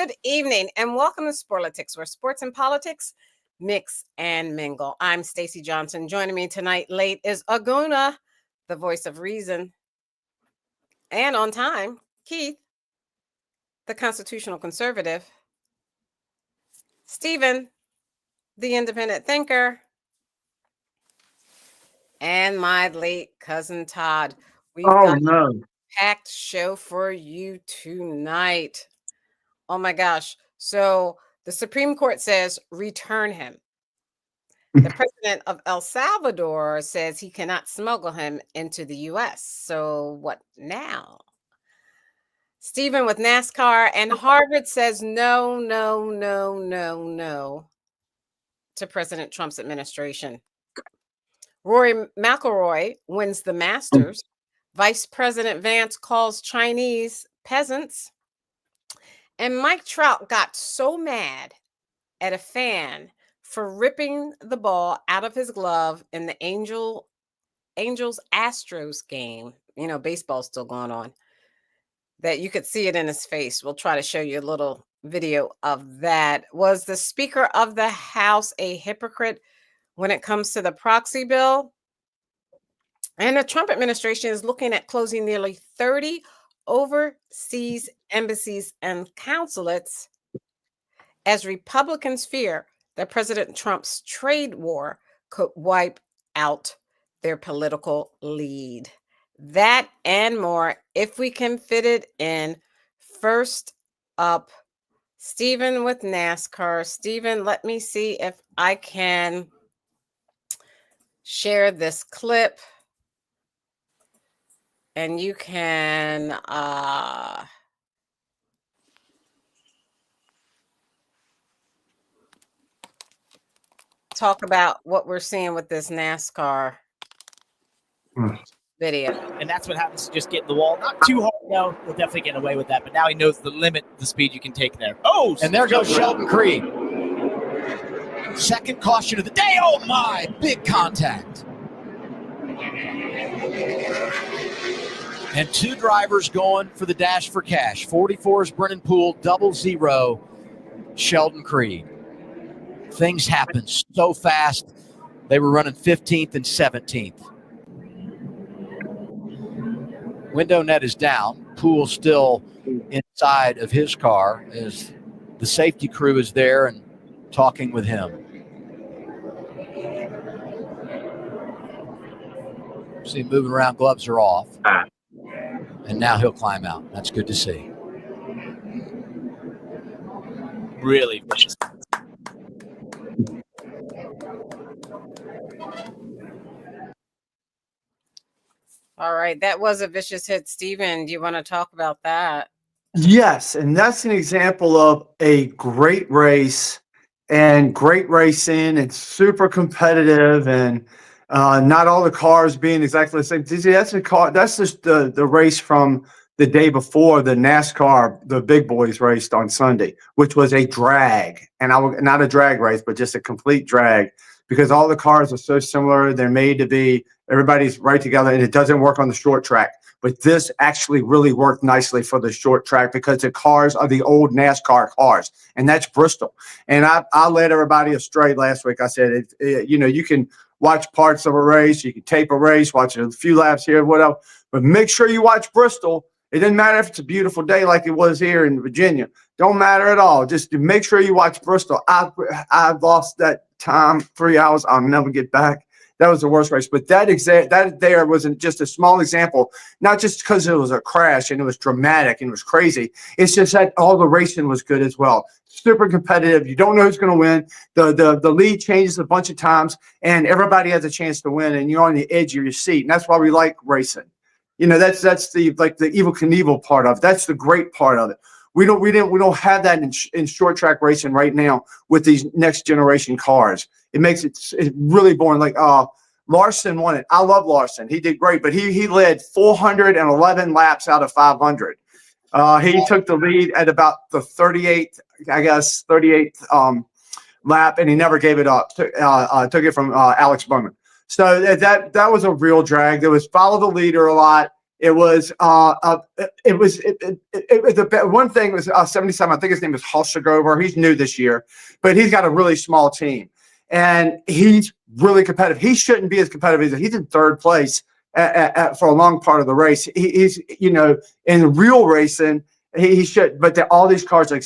Good evening and welcome to Sporlitiks, where sports and politics mix and mingle. I'm Stacey Johnson. Joining me tonight late is Aguna, the voice of reason, and on time, Keith, the constitutional conservative, Stephen, the independent thinker, and my late cousin Todd. We've got a packed show for you tonight. Oh my gosh. So the Supreme Court says return him. The president of El Salvador says he cannot smuggle him into the U.S. So what now? Stephen with NASCAR and Harvard says no to President Trump's administration. Rory McIlroy wins the Masters. Vice President Vance calls Chinese peasants. And Mike Trout got so mad at a fan for ripping the ball out of his glove in the Angels-Astros game. You know, baseball's still going on. That you could see it in his face. We'll try to show you a little video of that. Was the Speaker of the House a hypocrite when it comes to the proxy bill? And the Trump administration is looking at closing nearly 30 overseas embassies and consulates as Republicans fear that President Trump's trade war could wipe out their political lead. That and more, if we can fit it in. First up, Stephen with NASCAR. Stephen, let me see if I can share this clip. And you can talk about what we're seeing with this NASCAR video. And that's what happens to just get in the wall. Not too hard, no. He'll definitely get away with that. But now he knows the limit, the speed you can take there. Oh, and there goes Sheldon Creed. Second caution of the day. Oh, my. Big contact. And two drivers going for the dash for cash. 44 is Brennan Poole, 00 Sheldon Creed. Things happen so fast. They were running 15th and 17th. Window net is down. Poole still inside of his car as the safety crew is there and talking with him. See him moving around, gloves are off. And now he'll climb out. That's good to see. Really vicious. All right. That was a vicious hit. Stephen, do you want to talk about that? Yes. And that's an example of a great race and great racing. It's super competitive and not all the cars being exactly the same. That's a car. That's just the race from the day before the NASCAR, the big boys raced on Sunday, which was a drag, and not a drag race, but just a complete drag because all the cars are so similar. They're made to be everybody's right together, and it doesn't work on the short track. But this actually really worked nicely for the short track because the cars are the old NASCAR cars, and that's Bristol. And I led everybody astray last week. I said, you can watch parts of a race, you can tape a race, watch a few laps here, whatever, but make sure you watch Bristol. It doesn't matter if it's a beautiful day like it was here in Virginia. Don't matter at all. Just make sure you watch Bristol. I lost that time, 3 hours. I'll never get back. That was the worst race. But that there wasn't just a small example, not just because it was a crash and it was dramatic and it was crazy. It's just that all the racing was good as well. Super competitive. You don't know who's going to win. The lead changes a bunch of times, and everybody has a chance to win, and you're on the edge of your seat. And that's why we like racing. You know, that's the Evel Knievel part of it. That's the great part of it. We don't have that in short track racing right now with these next generation cars. It makes it's really boring. Like Larson won it. I love Larson. He did great, but he led 411 laps out of 500. He took the lead at about the 38th lap, and he never gave it up. Took it from Alex Bowman. So that was a real drag. There was follow the leader a lot. It was one thing was 77. I think his name is Hulshagover. He's new this year, but he's got a really small team, and he's really competitive. He shouldn't be as competitive as he's in third place for a long part of the race. He's in real racing. He should, but all these cars are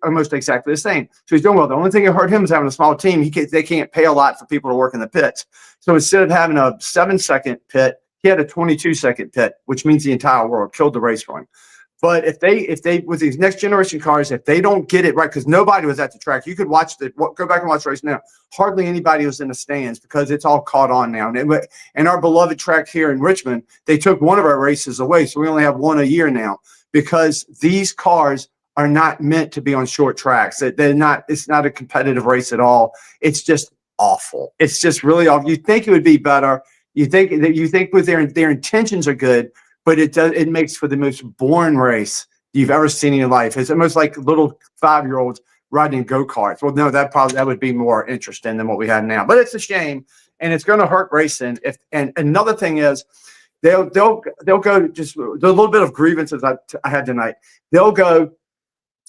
almost exactly the same. So he's doing well. The only thing that hurt him is having a small team. They can't pay a lot for people to work in the pits. So instead of having a 7-second pit, he had a 22-second pit, which means the entire world killed the race for him. But if they with these next generation cars, if they don't get it right, because nobody was at the track, you could go back and watch the race now. Hardly anybody was in the stands because it's all caught on now. And our beloved track here in Richmond, they took one of our races away, so we only have one a year now because these cars are not meant to be on short tracks. They're not. It's not a competitive race at all. It's just awful. It's just really awful. You think it would be better. You think with their intentions are good, but it makes for the most boring race you've ever seen in your life. It's almost like little 5-year-olds riding go-karts. Well, no, that would be more interesting than what we have now. But it's a shame, and it's going to hurt racing. And another thing is, they'll go just a little bit of grievances I had tonight. They'll go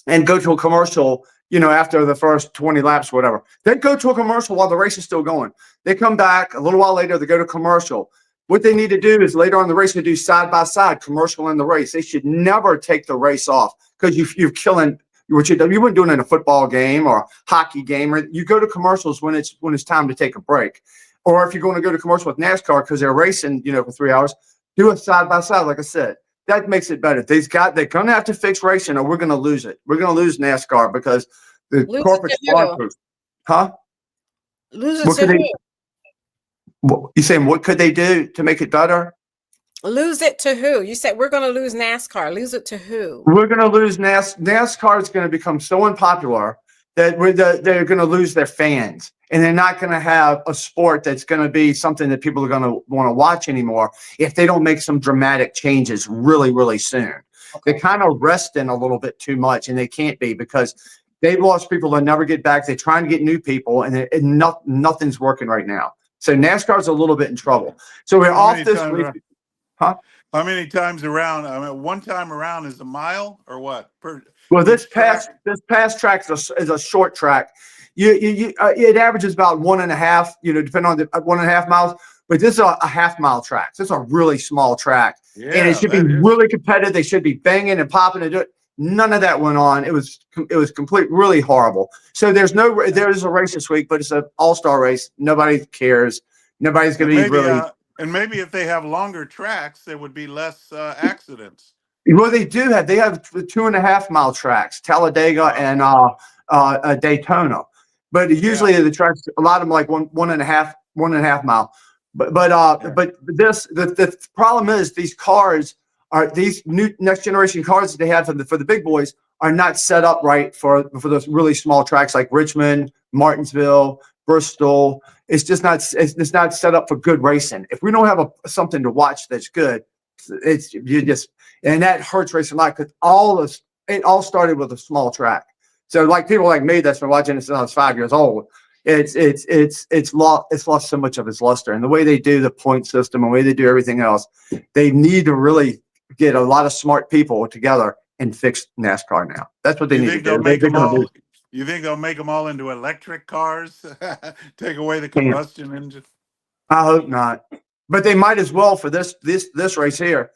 to a commercial, after the first 20 laps, whatever. Then go to a commercial while the race is still going. They come back a little while later, they go to commercial. What they need to do is later on in the race, they do side-by-side commercial in the race. They should never take the race off because you're killing what you wouldn't do it in a football game or a hockey game. Or you go to commercials when it's time to take a break. Or if you're going to go to commercial with NASCAR because they're racing, for 3 hours, do it side-by-side, like I said. That makes it better. They're going to have to fix racing or we're going to lose it. We're going to lose NASCAR because the corporate sponsors. Huh? Lose it to who? You saying what could they do to make it better? Lose it to who? You said we're going to lose NASCAR. Lose it to who? We're going to lose NASCAR is going to become so unpopular that they're going to lose their fans. And they're not going to have a sport that's going to be something that people are going to want to watch anymore if they don't make some dramatic changes really, really soon. Okay. They're kind of resting a little bit too much, and they can't be because they've lost people that never get back. They're trying to get new people, and nothing's working right now. So NASCAR's a little bit in trouble. So we're off this week. Huh? How many times around? I mean, one time around is a mile or what? This past track is a short track. It averages about 1.5, depending on the 1.5 miles. But this is a half-mile track. This is a really small track, and it should be really competitive. They should be banging and popping and do it. None of that went on. It was really horrible. So there is a race this week, but it's an all-star race. Nobody cares. Nobody's going to be really. And maybe if they have longer tracks, there would be less accidents. Well, they have 2.5 mile tracks, Talladega and Daytona. But usually the tracks, a lot of them like one and a half mile. But the problem is these new next generation cars that they have for the big boys are not set up right for those really small tracks like Richmond, Martinsville, Bristol. It's not set up for good racing. If we don't have something to watch that's good, and that hurts racing a lot because it all started with a small track. So like people like me that's been watching this since I was 5 years old, it's lost so much of its luster. And the way they do the point system and the way they do everything else, they need to really get a lot of smart people together and fix NASCAR now. That's what they need to do. You think they'll make them all into electric cars? Take away the combustion engine? I hope not. But they might as well for this race here.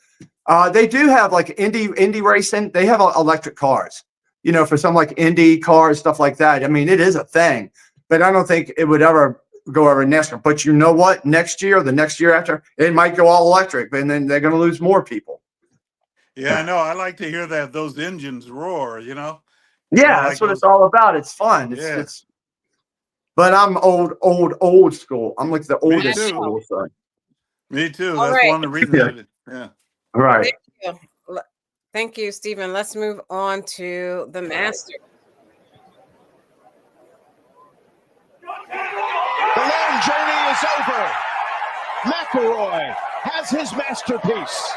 They do have like Indy racing. They have electric cars. For some like Indy cars, stuff like that. I mean, it is a thing, but I don't think it would ever go over NASCAR. But you know what? Next year, the next year after, it might go all electric, and then they're going to lose more people. Yeah, I know. I like to hear those engines roar. Yeah, that's what it's all about. It's fun. But I'm old school. I'm like the oldest school. So. Me too. That's one of the reasons. Yeah. All right. Thank you, Stephen. Let's move on to the Master. The long journey is over. McElroy has his masterpiece.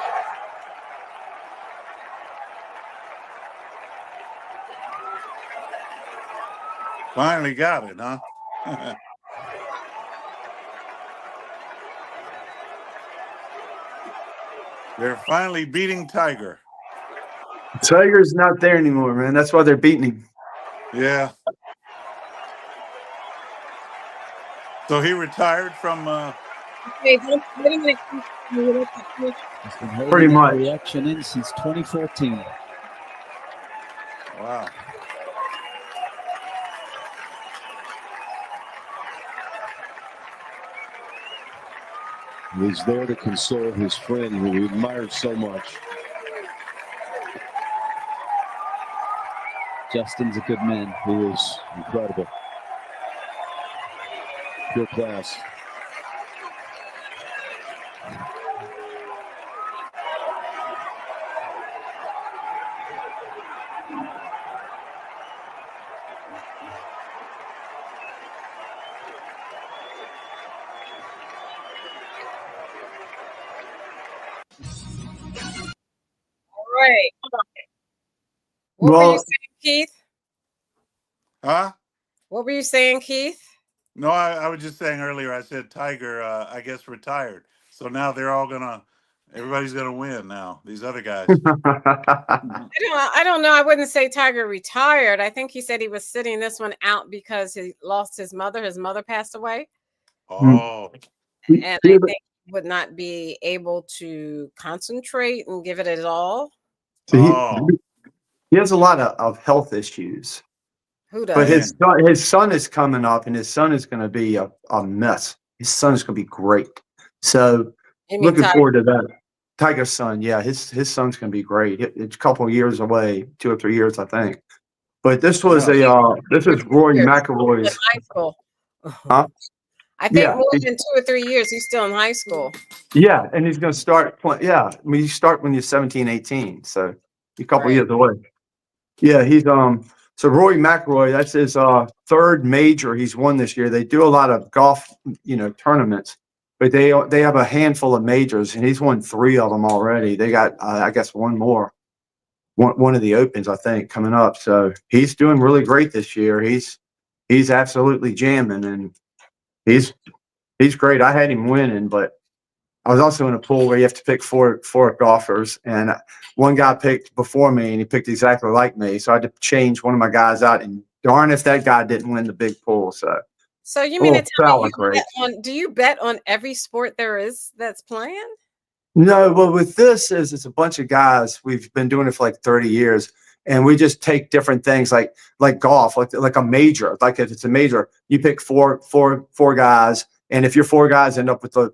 Finally got it, huh? They're finally beating Tiger. Tiger's not there anymore, man. That's why they're beating him. Yeah. So he retired from. Okay, wait a minute. He's been holding Pretty that much. reaction in since 2014. Wow. He's there to console his friend who he admired so much. Justin's a good man. He is incredible. Pure class. Right. What were you Well, saying, Keith? Huh? What were you saying, Keith? No, I was just saying earlier. I said Tiger, I guess, retired. So now they're all everybody's gonna win now. These other guys. I don't know. I wouldn't say Tiger retired. I think he said he was sitting this one out because he lost his mother. His mother passed away, Oh, and I think he would not be able to concentrate and give it his all. oh, he has a lot of health issues. Who But does? his son is coming up, and his son is going to be a mess. His son is going to be great. So You mean looking Tiger? forward to that. Tiger's son, yeah, his son's going to be great. It's a couple of years away, 2 or 3 years, I think. But this was this is Roy Years. McIlroy's. In high school. Huh? I think Yeah. more than 2 or 3 years. He's still in high school. Yeah, and he's going to start playing. Yeah, I mean, you start when you're 17, 18, so a couple Right. years away. Yeah, he's so Roy McIlroy, that's his third major he's won this year. They do a lot of golf, tournaments, but they have a handful of majors, and he's won 3 of them already. They got I guess one more, one of the Opens, I think, coming up. So he's doing really great this year. He's absolutely jamming, and he's great. I had him winning, but I was also in a pool where you have to pick four golfers, and one guy picked before me, and he picked exactly like me. So I had to change one of my guys out, and darn if that guy didn't win the big pool. So you mean to tell me great. do you bet on every sport there is that's playing? No, well, with this it's a bunch of guys. We've been doing it for like 30 years, and we just take different things like golf, like a major. Like if it's a major, you pick four guys, and if your 4 guys end up with a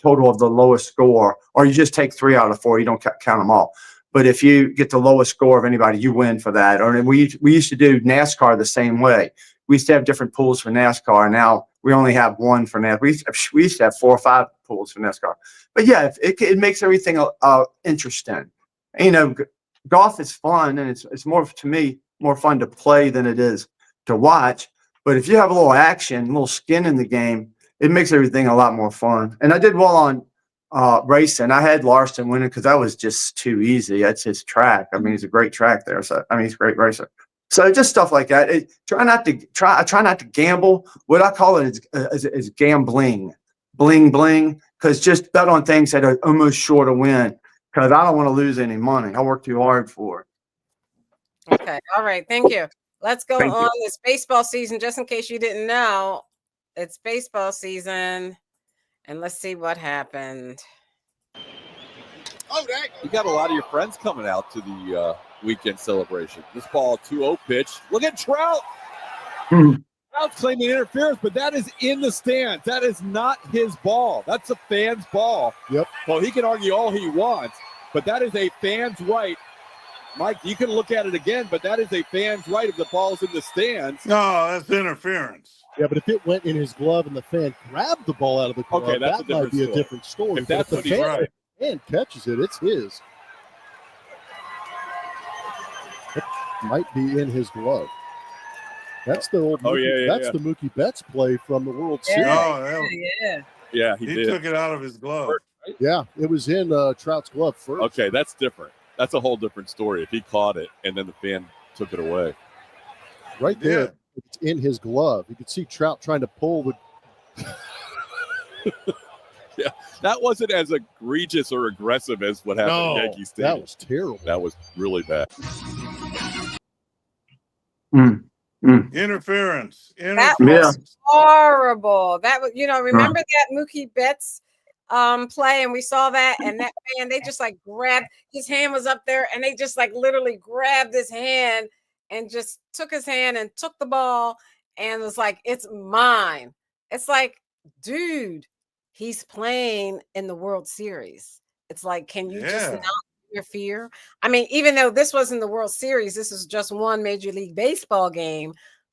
total of the lowest score, or you just take 3 out of 4, you don't count them all. But if you get the lowest score of anybody, you win for that. Or we used to do NASCAR the same way. We used to have different pools for NASCAR. Now we only have one for NASCAR. We used to have 4 or 5 pools for NASCAR. But yeah, it makes everything interesting. Golf is fun, and it's more, to me, more fun to play than it is to watch. But if you have a little action, a little skin in the game, it makes everything a lot more fun. And I did well on racing. I had Larson winning because that was just too easy. That's his track. I mean, he's a great track there. So he's a great racer. So just stuff like that. I try not to gamble. What I call it is gambling, bling, because just bet on things that are almost sure to win. Because I don't want to lose any money. I work too hard for it. Okay. All right. Thank you. Let's go Thank on. you. This baseball season, just in case you didn't know, it's baseball season. And let's see what happened. You got a lot of your friends coming out to the weekend celebration. This ball 2-0 pitch. Look at Trout. Trout's claiming interference, but that is in the stands. That is not his ball. That's a fan's ball. Yep. Well, he can argue all he wants, but that is a fan's right. Mike, you can look at it again, but that is a fan's right if the ball's in the stands. No, that's interference. Yeah, but if it went in his glove and the fan grabbed the ball out of the glove, Okay, that's that a might different be story. a different story. If that's but what if he's the right. fan catches it, it's his. It might be in his glove. That's the old. The Mookie Betts play from the World Series. Yeah, he did. Took it out of his glove. Yeah, it was in Trout's glove first. Okay, that's different. That's a whole different story. If he caught it and then the fan took it away. Right there, it's in his glove. You could see Trout trying to pull the Yeah, that wasn't as egregious or aggressive as what happened No, at Yankee Stadium. that was terrible. That was really bad. Interference. That Yeah. was horrible. That was, remember that Mookie Betts play, and we saw that, and that man, they just like grabbed his hand was up there, and they just like literally grabbed his hand and just took his hand and took the ball and was like, it's mine. It's like, dude, he's playing in the World Series. It's like, can you just not interfere? I mean, even though this wasn't the World Series, this is just one Major League Baseball game.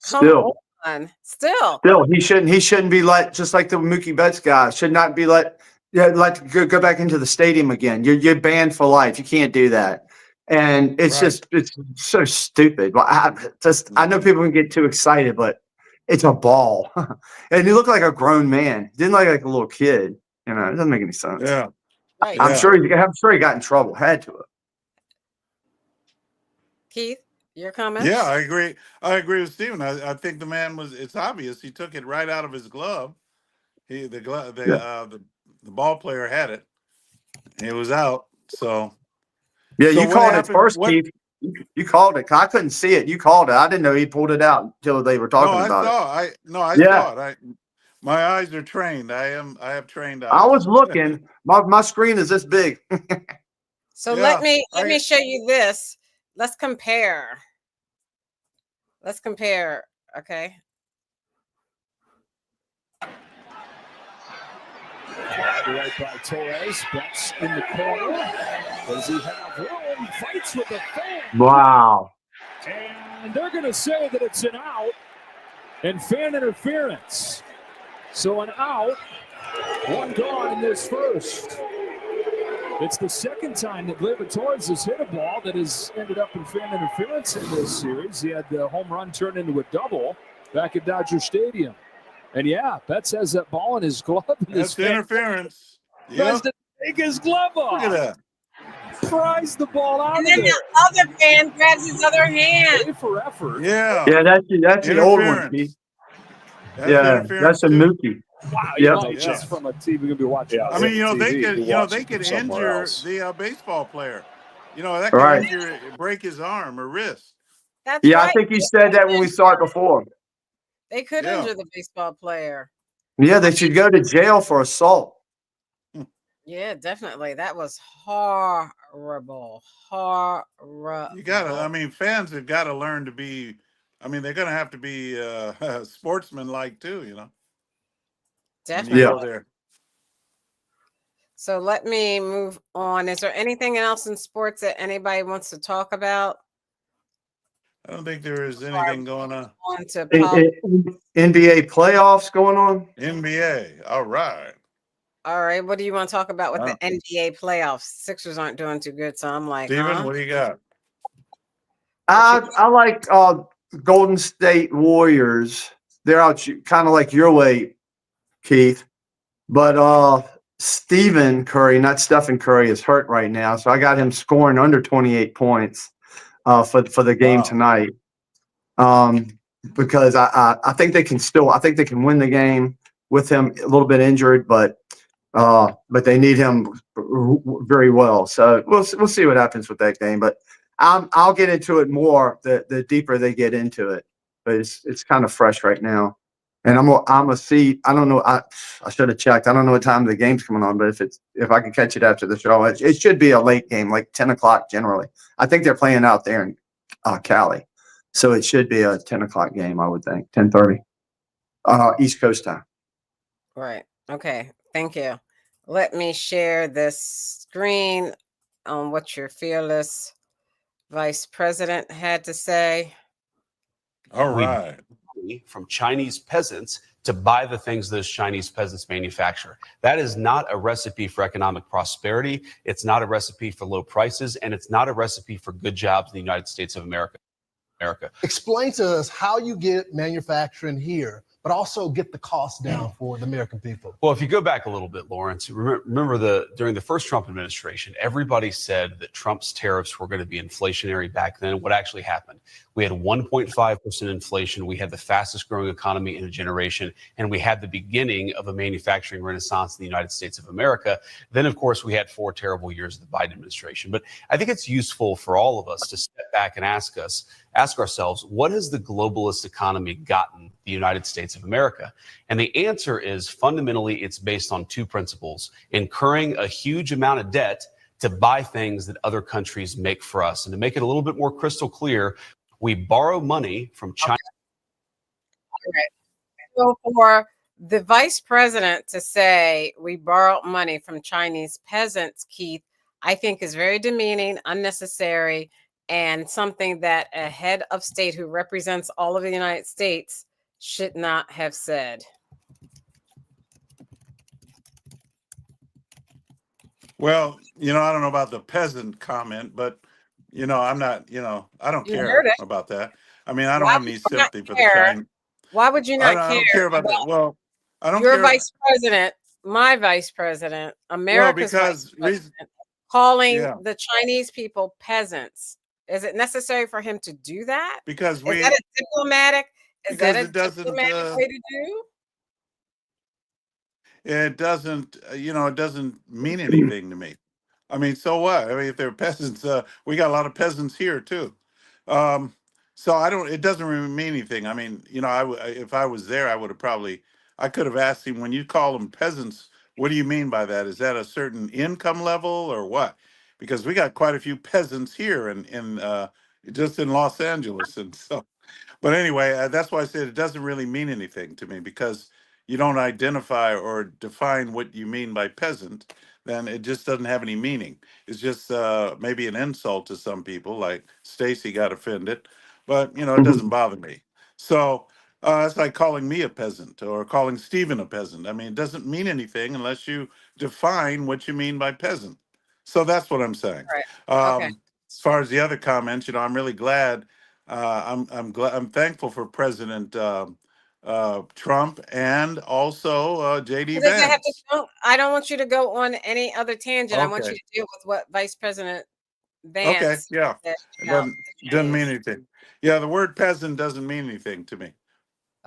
Come on. Still, he shouldn't be let, just like the Mookie Betts guy, should not be let go back into the stadium again. You're banned for life. You can't do that. And it's it's so stupid. But I know people can get too excited, but it's a ball. And he looked like a grown man. Didn't look like a little kid. It doesn't make any sense. Yeah. right. I'm sure he got in trouble. Had to. Keith, your comments? Yeah, I agree. I agree with Steven. I think the man it's obvious. He took it right out of his glove. The ball player had it. It was out. So yeah, so you what called it happened- first, what- Keith. You called it. I couldn't see it. You called it. I didn't know he pulled it out until they were talking about it. I saw it. My eyes are trained. I have trained eyes. I was looking. My screen is this big. So Yeah, let me show you this. Let's compare. Okay. Right by Torres. Betts in the corner. Does he have room? Fights with the fan. Wow. And they're going to say that it's an out and fan interference. So an out, one gone in this first. It's the second time that Gleyber Torres has hit a ball that has ended up in fan interference in this series. He had the home run turned into a double back at Dodger Stadium. And yeah, Betts has that ball in his glove. That's interference. Tries to take his glove off. Look at that. Pries the ball out And of then there. the other fan grabs his other hand. Play for effort. Yeah. Yeah, that's the old one, Interference. Keith. That's Yeah, interference that's a too. Mookie. Wow, Yep. just from a TV, we're gonna be watching. I mean, they could injure the baseball player. That could break his arm or wrist. That's Yeah, right. I think you said that when we saw it before. They could Yeah. injure the baseball player. Yeah, they should go to jail for assault. Yeah, definitely. That was horrible. Horrible. You gotta. Fans have got to learn to be. They're gonna have to be sportsman-like too. Definitely. Yeah. There. So let me move on. Is there anything else in sports that anybody wants to talk about? I don't think there is anything going on. On to NBA playoffs going on. NBA. All right. All right. What do you want to talk about with the NBA playoffs? Sixers aren't doing too good, so I'm like, Steven, what do you got? I like Golden State Warriors. They're out kind of like your way, Keith. But Stephen Curry, not Stephen Curry, is hurt right now. So I got him scoring under 28 points for the game tonight. Because I think they can win the game with him a little bit injured, but they need him very well. So we'll see what happens with that game. But I'll get into it more the deeper they get into it. But it's kind of fresh right now. And I'm a see. I don't know. I should have checked. I don't know what time the game's coming on, but if I can catch it after the show, it should be a late game, like 10 o'clock generally. I think they're playing out there in Cali, so it should be a 10 o'clock game. I would think 10:30, East Coast time. right. Okay. Thank you. Let me share this screen on what your fearless vice president had to say. All right. From Chinese peasants to buy the things those Chinese peasants manufacture. That is not a recipe for economic prosperity. It's not a recipe for low prices, and it's not a recipe for good jobs in the United States of America. Explain to us how you get manufacturing here but also get the cost down for the American people. Well, if you go back a little bit, Lawrence, remember during the first Trump administration, everybody said that Trump's tariffs were going to be inflationary back then. What actually happened? We had 1.5% inflation. We had the fastest growing economy in a generation, and we had the beginning of a manufacturing renaissance in the United States of America. Then, of course, we had 4 terrible years of the Biden administration. But I think it's useful for all of us to step back and ask ourselves, what has the globalist economy gotten the United States of America? And the answer is fundamentally it's based on 2 principles: incurring a huge amount of debt to buy things that other countries make for us. And to make it a little bit more crystal clear, we borrow money from China. All right. So for the vice president to say we borrowed money from Chinese peasants, Keith, I think is very demeaning, unnecessary, and something that a head of state who represents all of the United States should not have said. Well, I don't know about the peasant comment, but I'm not, I don't You care heard it. about that. I mean, I don't Why have would any you not sympathy for the care? Chinese. Why would you I not don't care about that. Well, I don't your care. vice president, my vice president, America's vice president, calling the Chinese people peasants? Is it necessary for him to do that? Because is that a diplomatic? Is that a it doesn't, diplomatic way to do? It doesn't, it doesn't mean anything to me. I mean, so what? I mean, if they're peasants, we got a lot of peasants here too. So it doesn't really mean anything. I mean, if I was there, I could have asked him, when you call them peasants, what do you mean by that? Is that a certain income level or what? Because we got quite a few peasants here in just in Los Angeles. And so, but anyway, that's why I said it doesn't really mean anything to me, because you don't identify or define what you mean by peasant, then it just doesn't have any meaning. It's just maybe an insult to some people, like Stacy got offended, but it doesn't bother me. So it's like calling me a peasant or calling Stephen a peasant. I mean, it doesn't mean anything unless you define what you mean by peasant. So that's what I'm saying. Right. Okay. As far as the other comments, I'm really glad. I'm thankful for President Trump and also JD Vance. I don't want you to go on any other tangent. Okay. I want you to deal with what Vice President Okay, Vance yeah, said it about doesn't mean anything. Yeah, the word peasant doesn't mean anything to me,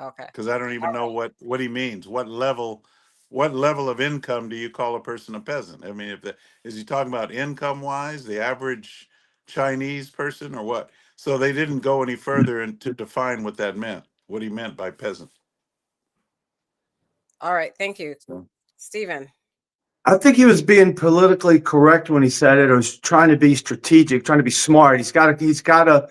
Okay. because I don't even know what he means. What level of income do you call a person a peasant? I mean, is he talking about income wise, the average Chinese person, or what? So they didn't go any further to define what that meant, what he meant by peasant. All right, thank you, Stephen. I think he was being politically correct when he said it, or was trying to be strategic, trying to be smart. He's got to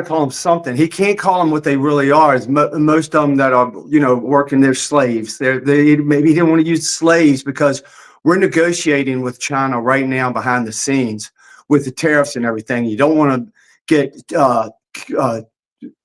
call them something. He can't call them what they really are. Most of them that are, working, they're slaves. Maybe he didn't want to use slaves because we're negotiating with China right now behind the scenes with the tariffs and everything. You don't want to get the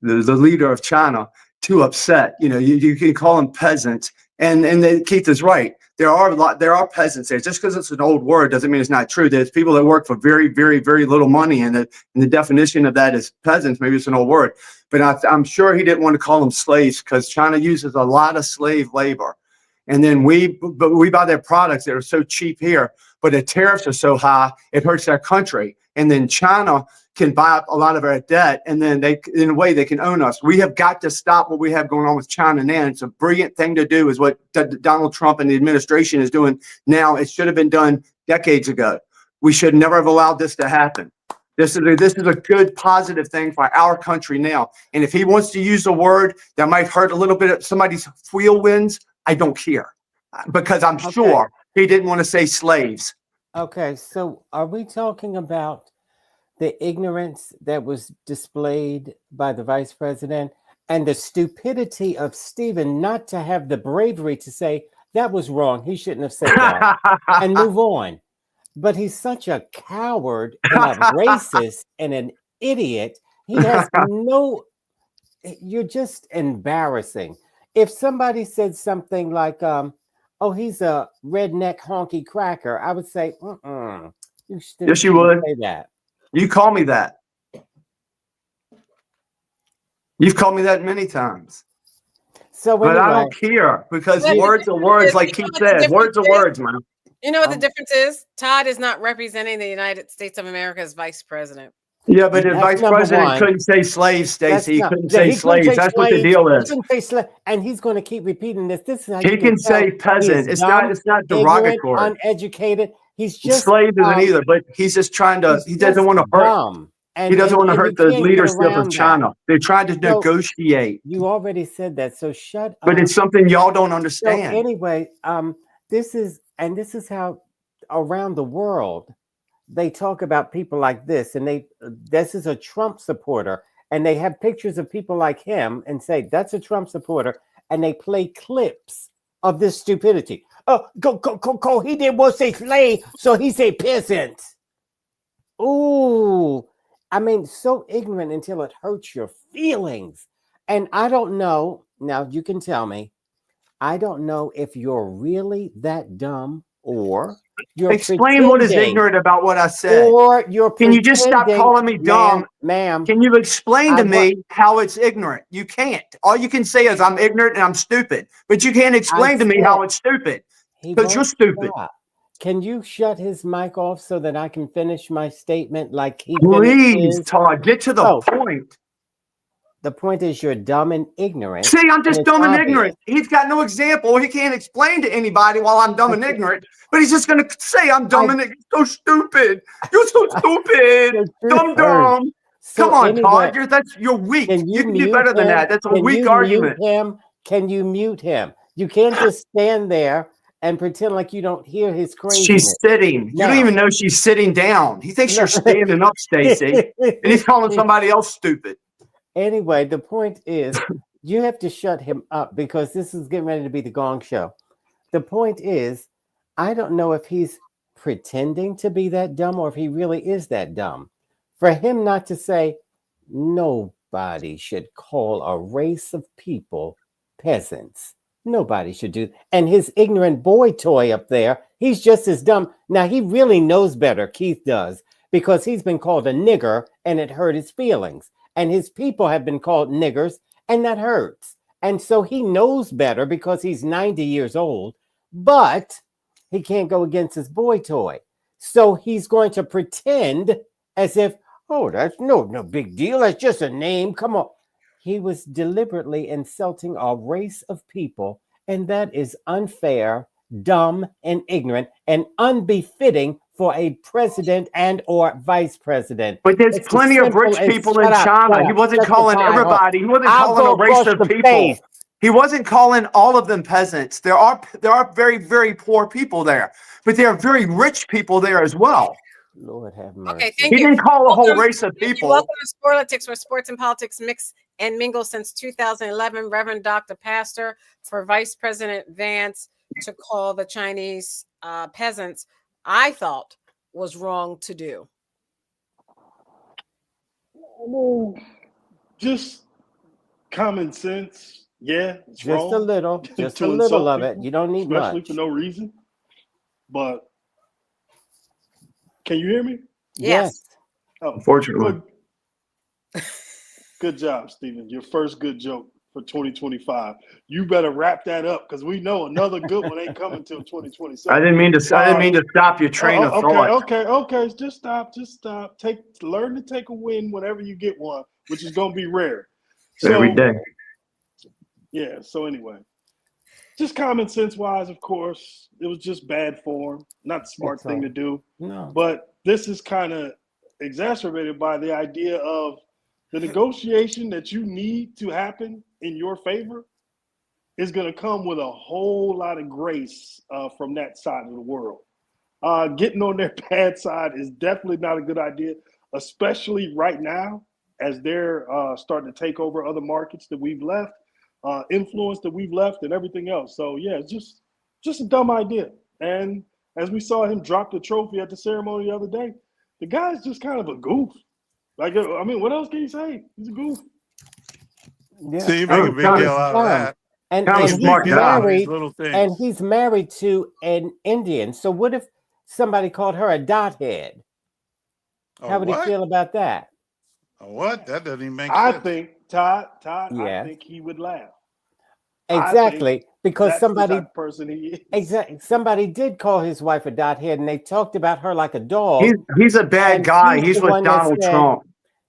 leader of China too upset. You can call them peasants, and Keith is right. There are peasants there. Just because it's an old word doesn't mean it's not true. There's people that work for very, very, very little money, and the definition of that is peasants. Maybe it's an old word, but I'm sure he didn't want to call them slaves, because China uses a lot of slave labor, and then we buy their products that are so cheap here, but the tariffs are so high it hurts our country, and then China can buy up a lot of our debt, and then in a way they can own us. We have got to stop what we have going on with China now. It's a brilliant thing to do, is what Donald Trump and the administration is doing now. It should have been done decades ago. We should never have allowed this to happen. This is a good, positive thing for our country now. And if he wants to use a word that might hurt a little bit of somebody's wheel wins, I don't care, because I'm sure he didn't want to say slaves. Okay, so are we talking about the ignorance that was displayed by the vice president and the stupidity of Stephen not to have the bravery to say that was wrong, he shouldn't have said that, and move on? But he's such a coward and a racist and an idiot. He has you're just embarrassing. If somebody said something like, oh, he's a redneck honky cracker, I would say, yes, you would say that. You call me that. You've called me that many times. So But I anyway, don't care because But the words are difference words, is, like you know Keith what the said. difference Words are is? words, man. You know what the difference is? Todd is not representing the United States of America as vice president. Yeah, but the that's vice number president one. couldn't say slaves, That's Stacey. He not. couldn't Yeah, say he couldn't slaves. say That's what the slaves. deal He is. couldn't say slave, and he's going to keep repeating this. This is how He you can can tell say he is peasant. It's dumb, not ignorant, derogatory. uneducated. He's just Slave isn't either, but he's just trying to. he's He doesn't just want to hurt. dumb, He doesn't want to and hurt you the can't get leadership of around that. China. They're trying to So negotiate, you already said that. So shut but up. it's something y'all don't So understand. anyway, this is how around the world they talk about people like this, and this is a Trump supporter, and they have pictures of people like him and say that's a Trump supporter, and they play clips of this stupidity. Oh, go! He didn't want to say slave, so he said peasant. Ooh, I mean, so ignorant until it hurts your feelings. And I don't know. Now you can tell me. I don't know if you're really that dumb or you're Explain what is pretending, ignorant about what I said. or you're Can you just stop pretending, calling me dumb? ma'am. Can you explain I to want. me how it's ignorant? You can't. All you can say is I'm ignorant and I'm stupid, but you can't I explain to me said how it's stupid he because you're won't stupid. stop. Can you shut his mic off so that I can finish my statement like he finished Please, his? Todd, get to the So point. the point is you're dumb and ignorant, See, I'm and just it's dumb and obvious. ignorant. He's got no example. He can't explain to anybody while I'm dumb and ignorant, but he's just going to say I'm dumb and ignorant. So stupid. You're so stupid. The truth Dumb, hurts. dumb. So Come on, anyway, Todd. You're weak. can You you can do mute better than him? that. That's a Can weak you mute argument. him? Can you mute him? You can't just stand there and pretend like you don't hear his craziness. She's sitting. You don't Now, even know she's sitting down. He thinks no. you're standing up, Stacy, and he's calling somebody else stupid. Anyway, the point is you have to shut him up because this is getting ready to be the Gong Show. The point is, I don't know if he's pretending to be that dumb or if he really is that dumb. For him not to say, nobody should call a race of people peasants. Nobody should do. And his ignorant boy toy up there, he's just as dumb. Now, he really knows better, Keith does, because he's been called a nigger and it hurt his feelings. And his people have been called niggers and that hurts. And so he knows better because he's 90 years old, but he can't go against his boy toy. So he's going to pretend as if, oh, that's no big deal. That's just a name. Come on. He was deliberately insulting a race of people, and that is unfair, dumb, and ignorant, and unbefitting for a president and or vice president. But there's It's as plenty of simple rich as people in shut up, China. shut He up, wasn't shut your calling tie off. everybody. He wasn't I'll calling go a race across of the people. face. He wasn't calling all of them peasants. There are very, very poor people there, but there are very rich people there as well. Lord have mercy. Okay, thank He you. didn't call a whole Welcome, race of thank you. people. Welcome to Sporlitiks, where sports and politics mix and mingle since 2011. Reverend Dr. Pastor for Vice President Vance to call the Chinese peasants, I thought was wrong to do. Just common sense. Yeah, it's Just wrong. a little, just to a little insult of it. people, You don't need especially much. for no reason. But can you hear me? Yes. Oh, Unfortunately. good job, Stephen. Your first good joke for 2025. You better wrap that up because we know another good one ain't coming till 2027. I didn't mean to stop your train of thought. Okay. Just stop. Learn to take a win whenever you get one, which is gonna be rare. Every day. Yeah. So anyway, just common sense wise, of course, it was just bad form, not the smart thing to do. No. But this is kind of exacerbated by the idea of the negotiation that you need to happen in your favor is going to come with a whole lot of grace from that side of the world. Getting on their bad side is definitely not a good idea, especially right now as they're starting to take over other markets that we've left, influence that we've left, and everything else. So yeah, it's just a dumb idea. And as we saw him drop the trophy at the ceremony the other day, the guy's just kind of a goof. Like, I mean, what else can you say? He's a goof. Yeah. So you make a big deal out of that. And he's married to an Indian. So what if somebody called her a dothead? How would he feel about that? What? That doesn't even make sense. I think Todd, Yeah. I think he would laugh. Exactly, because that's somebody the type of person he is. exactly somebody did call his wife a dot head, and they talked about her like a dog. He's a bad guy. He's with Donald Trump.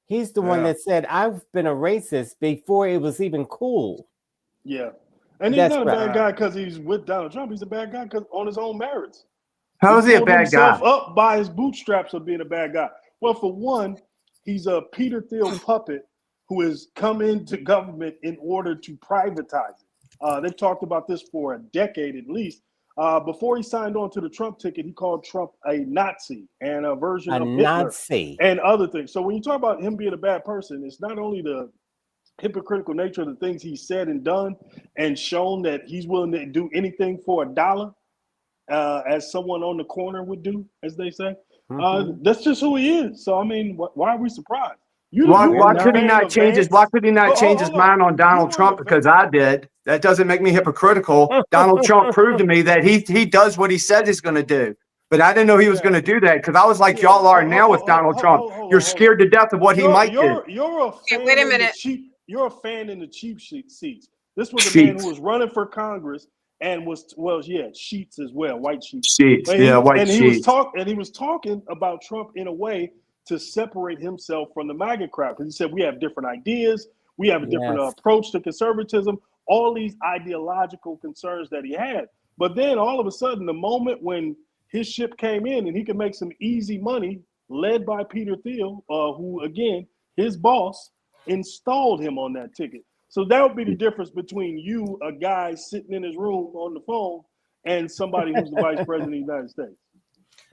He's the one that said, "I've been a racist before it was even cool." Yeah, and he's not a bad guy because he's with Donald Trump. He's a bad guy because on his own merits. How is he a bad guy? Himself up by his bootstraps of being a bad guy. Well, for one, he's a Peter Thiel puppet who has come into government in order to privatize it. They've talked about this for a decade at least. Before he signed on to the Trump ticket, he called Trump a Nazi and a version of Hitler and other things. So when you talk about him being a bad person, it's not only the hypocritical nature of the things he said and done and shown that he's willing to do anything for $1, as someone on the corner would do, as they say. That's just who he is. So, I mean, why are we surprised? Why could he not change his mind on Donald Trump? Because I did. That doesn't make me hypocritical. Donald Trump proved to me that he does what he said he's going to do. But I didn't know he was going to do that because I was like y'all are now with Donald Trump. You're scared to death of what he might do. You're a fan. Wait a minute. You're a fan in the cheap seats. This was a man who was running for Congress and sheets as well, white sheets. White sheets. He was talking about Trump in a way to separate himself from the MAGA crowd because he said we have different ideas, we have a different approach to conservatism, all these ideological concerns that he had. But then all of a sudden, the moment when his ship came in and he could make some easy money, led by Peter Thiel, who again, his boss, installed him on that ticket. So that would be the difference between you, a guy sitting in his room on the phone, and somebody who's the vice president of the United States.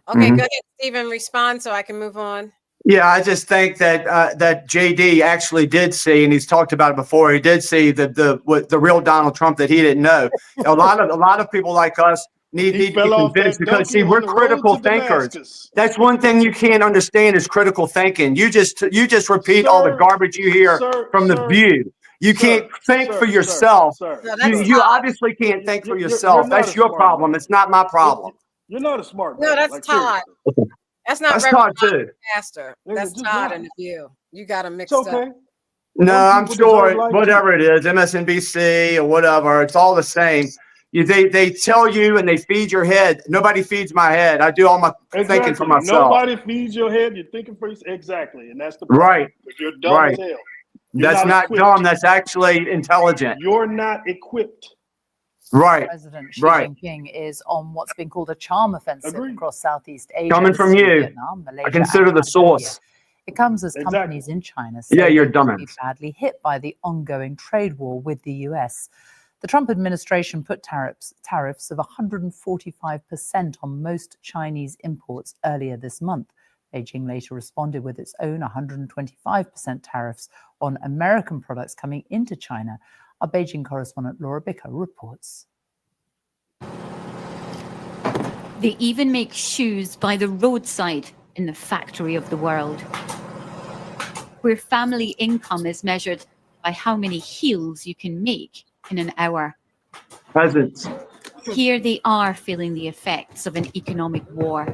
Okay, go ahead, Stephen, respond so I can move on. Yeah, I just think that that JD actually did see, and he's talked about it before. He did see the real Donald Trump that he didn't know. A lot of people like us need to be convinced because see, we're critical thinkers. That's one thing you can't understand is critical thinking. You just repeat all the garbage you hear from the View. You can't think for yourself. You obviously can't think for yourself. That's your problem. It's not my problem. You're not a smart man. No, that's Todd. That's not Todd too. Pastor. That's Todd and the View. You got to mix up. No, I'm sure whatever it is, MSNBC or whatever, it's all the same. They tell you and they feed your head. Nobody feeds my head. I do all my thinking for myself. Nobody feeds your head. You're thinking for yourself. Exactly, and that's the problem. Right. You're dumb as hell. That's not dumb. That's actually intelligent. You're not equipped. Right. President Xi Jinping is on what's been called a charm offensive across Southeast Asia. Coming from you, Vietnam, Malaysia, I consider the source. It comes as companies in China say you're they will be badly hit by the ongoing trade war with the US. The Trump administration put tariffs of 145% on most Chinese imports earlier this month. Beijing later responded with its own 125% tariffs on American products coming into China. Our Beijing correspondent Laura Bicker reports. They even make shoes by the roadside in the factory of the world, where family income is measured by how many heels you can make in an hour. Peasants. Here they are feeling the effects of an economic war.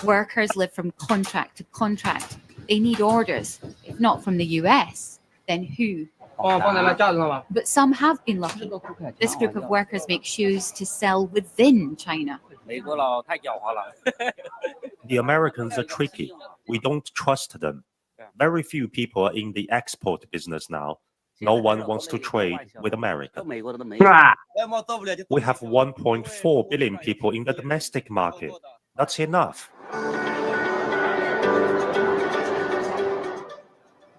Workers live from contract to contract. They need orders, if not from the US, then who? But some have been lucky. This group of workers make shoes to sell within China. The Americans are tricky. We don't trust them. Very few people are in the export business now. No one wants to trade with America. We have 1.4 billion people in the domestic market. That's enough.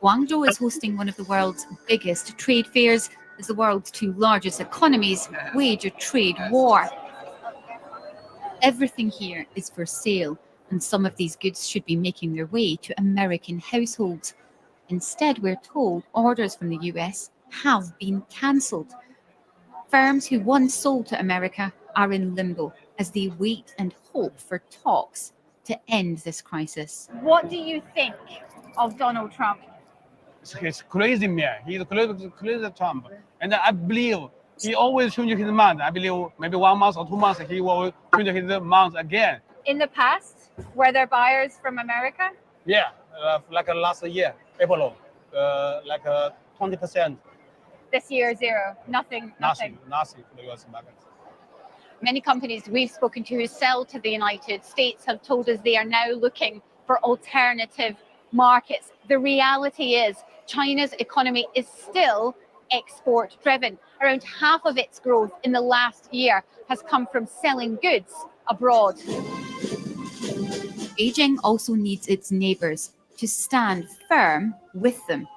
Guangzhou is hosting one of the world's biggest trade fairs as the world's two largest economies wage a trade war. Everything here is for sale, and some of these goods should be making their way to American households. Instead, we're told orders from the US have been cancelled. Firms who once sold to America are in limbo as they wait and hope for talks to end this crisis. What do you think of Donald Trump? He's crazy man. He's a crazy Trump. And I believe he always changes his mind. I believe maybe 1 month or 2 months he will change his mind again. In the past, were there buyers from America? Yeah, like last year, April, like 20%. This year, zero. Nothing. Nothing for the US market. Many companies we've spoken to who sell to the United States have told us they are now looking for alternative markets. The reality is China's economy is still export driven. Around half of its growth in the last year has come from selling goods abroad. Beijing also needs its neighbours to stand firm with them.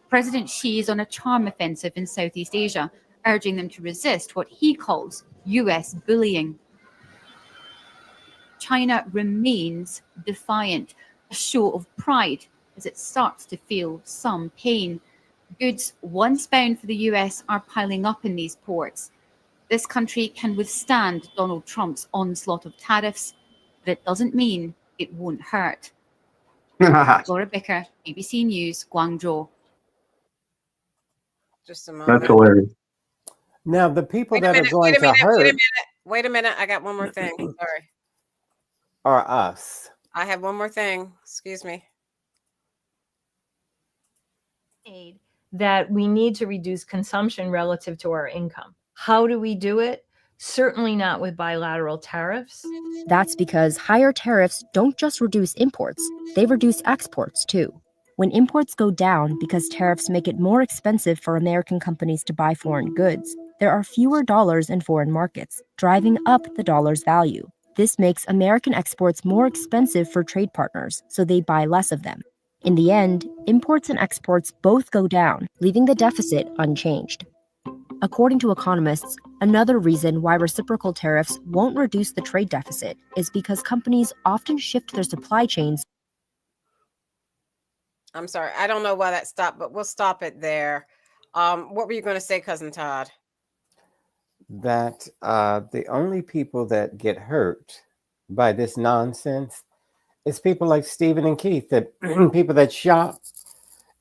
President Xi is on a charm offensive in Southeast Asia, urging them to resist what he calls US bullying. China remains defiant, a show of pride as it starts to feel some pain. Goods once bound for the US are piling up in these ports. This country can withstand Donald Trump's onslaught of tariffs, but it doesn't mean it won't hurt. Laura Bicker, BBC News, Guangzhou. Just a moment. That's hilarious. Now, the people Wait a that minute, are going wait a to minute, hurt wait a minute. I got one more thing. Sorry. are us. I have one more thing. Excuse me. That we need to reduce consumption relative to our income. How do we do it? Certainly not with bilateral tariffs. That's because higher tariffs don't just reduce imports, they reduce exports too. When imports go down because tariffs make it more expensive for American companies to buy foreign goods, there are fewer dollars in foreign markets, driving up the dollar's value. This makes American exports more expensive for trade partners, so they buy less of them. In the end, imports and exports both go down, leaving the deficit unchanged. According to economists, another reason why reciprocal tariffs won't reduce the trade deficit is because companies often shift their supply chains. I'm sorry. I don't know why that stopped, but we'll stop it there. What were you going to say, Cousin Todd? That the only people that get hurt by this nonsense is people like Stephen and Keith, that people that shop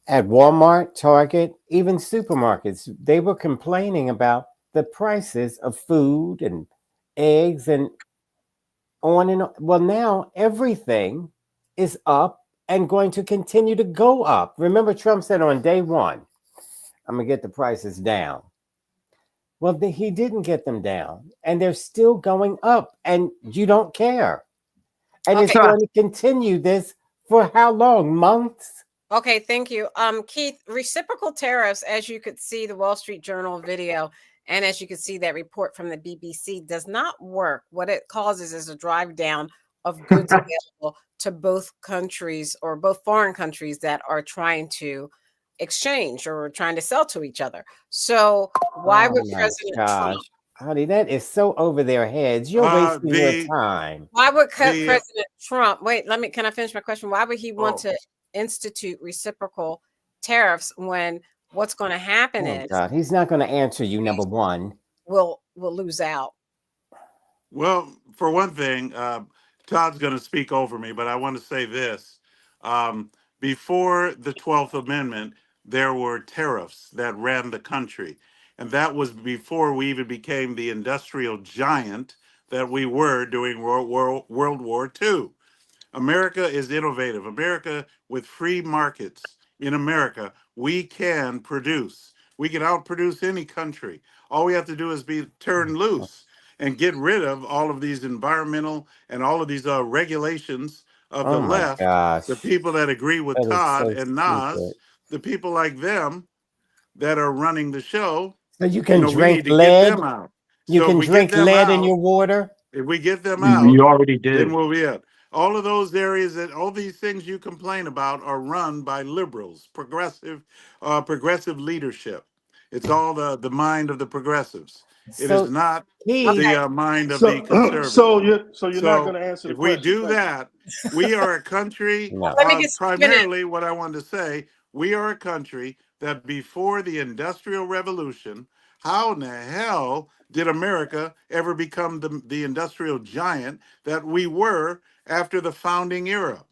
at Walmart, Target, even supermarkets. They were complaining about the prices of food and eggs and on and on. Well, now everything is up and going to continue to go up. Remember, Trump said on day one, I'm going to get the prices down. Well, he didn't get them down, and they're still going up, and you don't care. And it's going to continue this for how long? Months? Okay, thank you. Keith, reciprocal tariffs, as you could see the Wall Street Journal video, and as you could see that report from the BBC, does not work. What it causes is a drive down of goods available to both countries or both foreign countries that are trying to exchange or trying to sell to each other. So why would President Trump? Honey, that is so over their heads. You're wasting your time. Why would President Trump? Wait, can I finish my question? Why would he want to institute reciprocal tariffs when what's going to happen is God, he's not going to answer you. Number one, we'll lose out. Well, for one thing, Todd's going to speak over me, but I want to say this. Before the 12th Amendment, there were tariffs that ran the country. And that was before we even became the industrial giant that we were during World War II. America is innovative. America, with free markets in America, we can produce. We can outproduce any country. All we have to do is be turned loose and get rid of all of these environmental and all of these regulations of the left, the people that agree with Todd and Nas, the people like them that are running the show. So you can we drink need to lead. get them out. You So can if we drink get them lead in out, your water. if we get them out, You already did. then we'll be it. All of those areas that all these things you complain about are run by liberals, progressive leadership. It's all the mind of the progressives. It is not the mind of the conservatives. So you're not going to answer the if we question. do that, we are a country. Primarily, what I wanted to say, we are a country that before the Industrial Revolution, how in the hell did America ever become the industrial giant that we were after the founding era?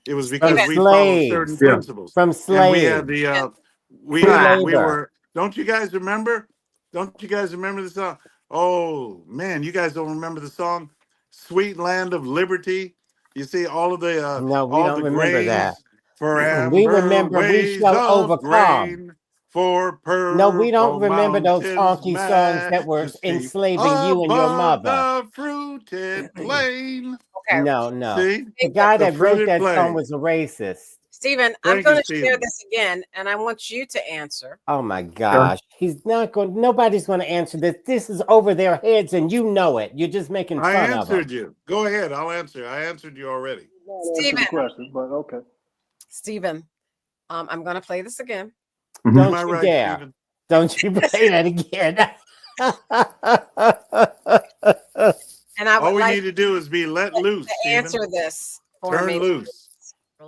It was because we followed certain principles. From And we had slaves. we were. Don't you guys remember? Don't you guys remember the song? Oh man, you guys don't remember the song "Sweet Land of Liberty"? You see all of the No, we all don't the remember grains that. for We amber remember we ways shall of overcome. grain. for purple No, we don't remember those mountains, honky songs that were majesty enslaving you and your above mother. the fruited plain. Okay. No, no. See? The guy The that wrote fruited that song plain. was a racist. Stephen, I'm Thank you, going to share Stephen. this again, and I want you to answer. Oh my gosh. He's not going, nobody's going to answer this. This is over their heads and you know it. You're just making I fun of them. answered you. Go ahead. I'll answer. I answered you already. Stephen. Question, but okay. Stephen, I'm going to play this again. Don't Am I you right, dare. Stephen? Don't you play that again. And I would All we like need to do is be let loose, to Stephen. answer this for Turn me. loose.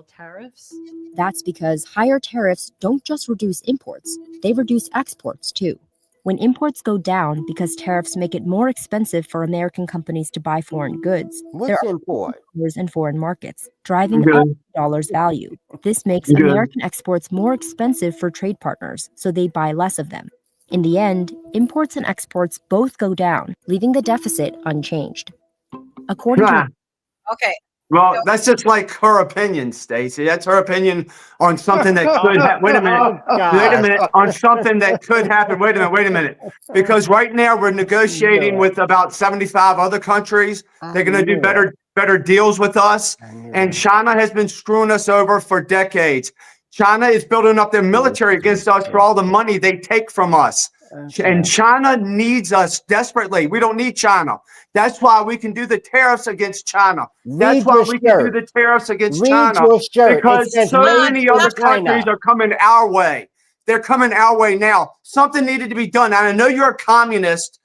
Tariffs? That's because higher tariffs don't just reduce imports, they reduce exports too. When imports go down because tariffs make it more expensive for American companies to buy foreign goods, there are import? dollars in foreign markets, driving up the dollar's value. This makes American exports more expensive for trade partners, so they buy less of them. In the end, imports and exports both go down, leaving the deficit unchanged. According to Okay. Well, that's just like her opinion, Stacey. That's her opinion on something that could happen. Wait a minute. Wait a minute. On something that could happen. Wait a minute. Because right now we're negotiating with about 75 other countries. They're going to do better deals with us. And China has been screwing us over for decades. China is building up their military against us for all the money they take from us. And China needs us desperately. We don't need China. That's why we can do the tariffs against China. That's why we can do the tariffs against China. Because so many other countries are coming our way. They're coming our way now. Something needed to be done. And I know you're a communist,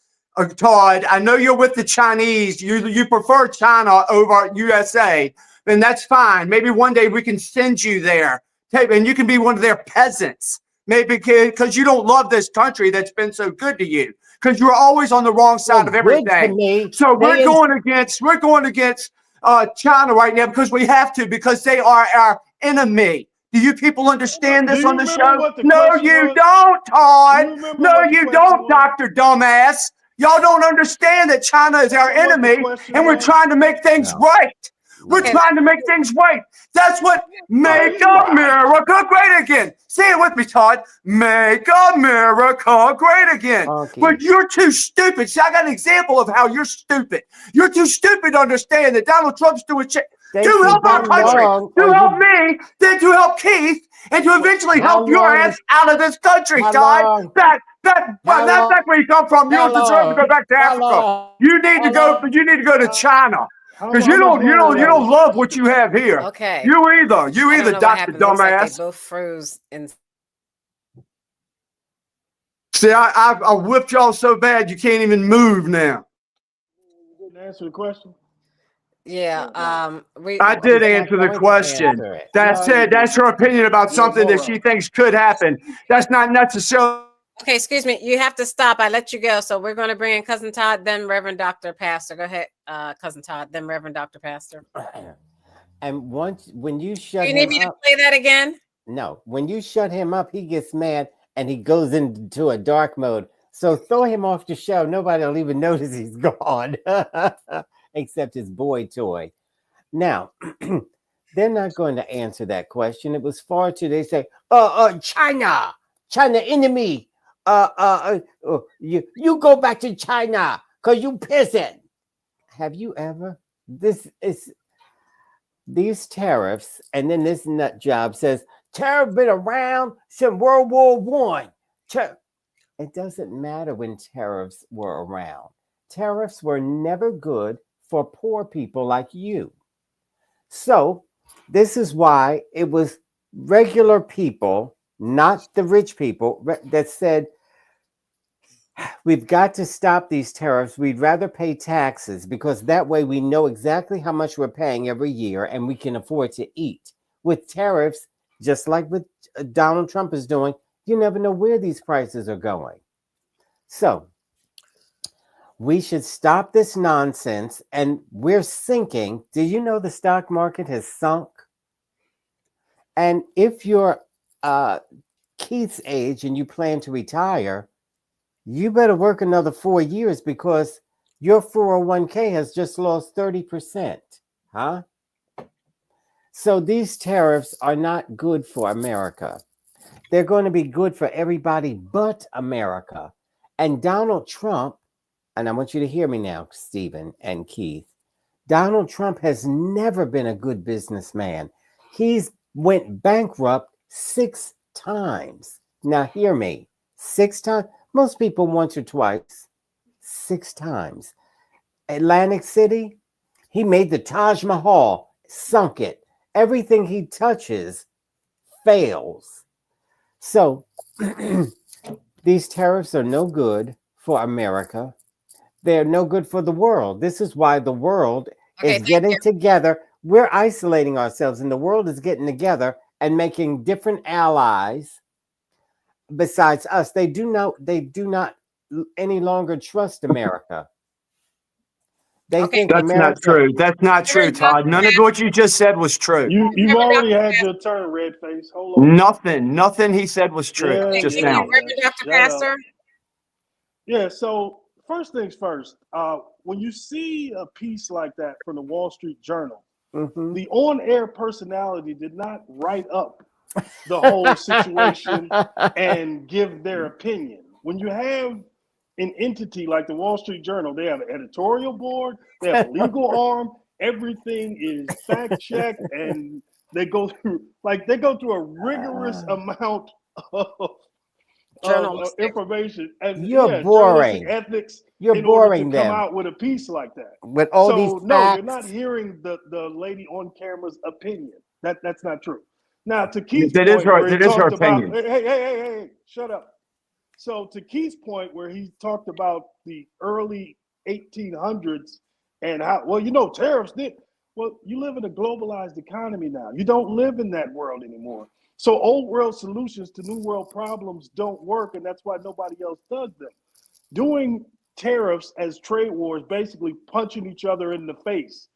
Todd. I know you're with the Chinese. You prefer China over USA. Then that's fine. Maybe one day we can send you there. And you can be one of their peasants. Maybe because you don't love this country that's been so good to you, because you're always on the wrong side of everything. So we're going against China right now because we have to, because they are our enemy. Do you people understand this on the show? No, you don't, Todd. No, you don't, Dr. Dumbass. Y'all don't understand that China is our enemy, and we're trying to make things right. We're trying to make things right. That's what make America great again. Say it with me, Todd. Make America great again. But you're too stupid. See, I got an example of how you're stupid. You're too stupid to understand that Donald Trump's doing shit to help our country, to help me, then to help Keith, and to eventually help your ass out of this country, Todd. Back where you come from. You don't deserve to go back to Africa. You need to go to China. Because you don't love what you have here. Okay. You either, Dr. Looks like Dumbass. they both froze in. See, I whipped y'all so bad you can't even move now. You didn't answer the question. Yeah, I did answer the question. That's it. That's her opinion about something that she thinks could happen. That's not necessarily. Okay, excuse me. You have to stop. I let you go. So we're going to bring in Cousin Todd, then Reverend Dr. Pastor. Go ahead, Cousin Todd, then Reverend Dr. Pastor. And when you shut You need me to play that again? No. When you shut him up, he gets mad and he goes into a dark mode. So throw him off the show. Nobody will even notice he's gone, except his boy toy. Now, they're not going to answer that question. It was far too. They say, China enemy. You go back to China because you peasant. Have you ever? These tariffs, and then this nut job says tariff been around since World War I. It doesn't matter when tariffs were around. Tariffs were never good for poor people like you. So this is why it was regular people, not the rich people, that said, we've got to stop these tariffs. We'd rather pay taxes because that way we know exactly how much we're paying every year and we can afford to eat. With tariffs, just like what Donald Trump is doing, you never know where these prices are going. So we should stop this nonsense, and we're sinking. Do you know the stock market has sunk? And if you're Keith's age and you plan to retire, you better work another 4 years because your 401k has just lost 30%. Huh? So these tariffs are not good for America. They're going to be good for everybody but America. And Donald Trump, and I want you to hear me now, Stephen and Keith, Donald Trump has never been a good businessman. He's went bankrupt 6 times. Now hear me, 6 times. Most people once or twice. 6 times. Atlantic City, he made the Taj Mahal, sunk it. Everything he touches fails. So these tariffs are no good for America. They're no good for the world. This is why the world is getting together. We're isolating ourselves, and the world is getting together and making different allies besides us. They do not any longer trust America. They think That's America. not true. That's not true, Todd. None of what you just said was true. You've already had your turn, red face. Hold on. Nothing he said was true just now. Dr. Pastor? Yeah, so first things first, when you see a piece like that from the Wall Street Journal, the on-air personality did not write up the whole situation and give their opinion. When you have an entity like the Wall Street Journal, they have an editorial board, they have a legal arm, everything is fact-checked, and they go through a rigorous amount of information and You're boring. Ethics. You're in order boring to come them out with a piece like that. with all so these no, facts. you're not hearing the lady on camera's opinion. That's not true. Now to Keith's That point, is her. where he That is her talked about opinion. hey, shut up. So to Keith's point, where he talked about the early 1800s and how tariffs did. Well, you live in a globalized economy now. You don't live in that world anymore. So old world solutions to new world problems don't work, and that's why nobody else does them. Doing tariffs as trade wars, basically punching each other in the face,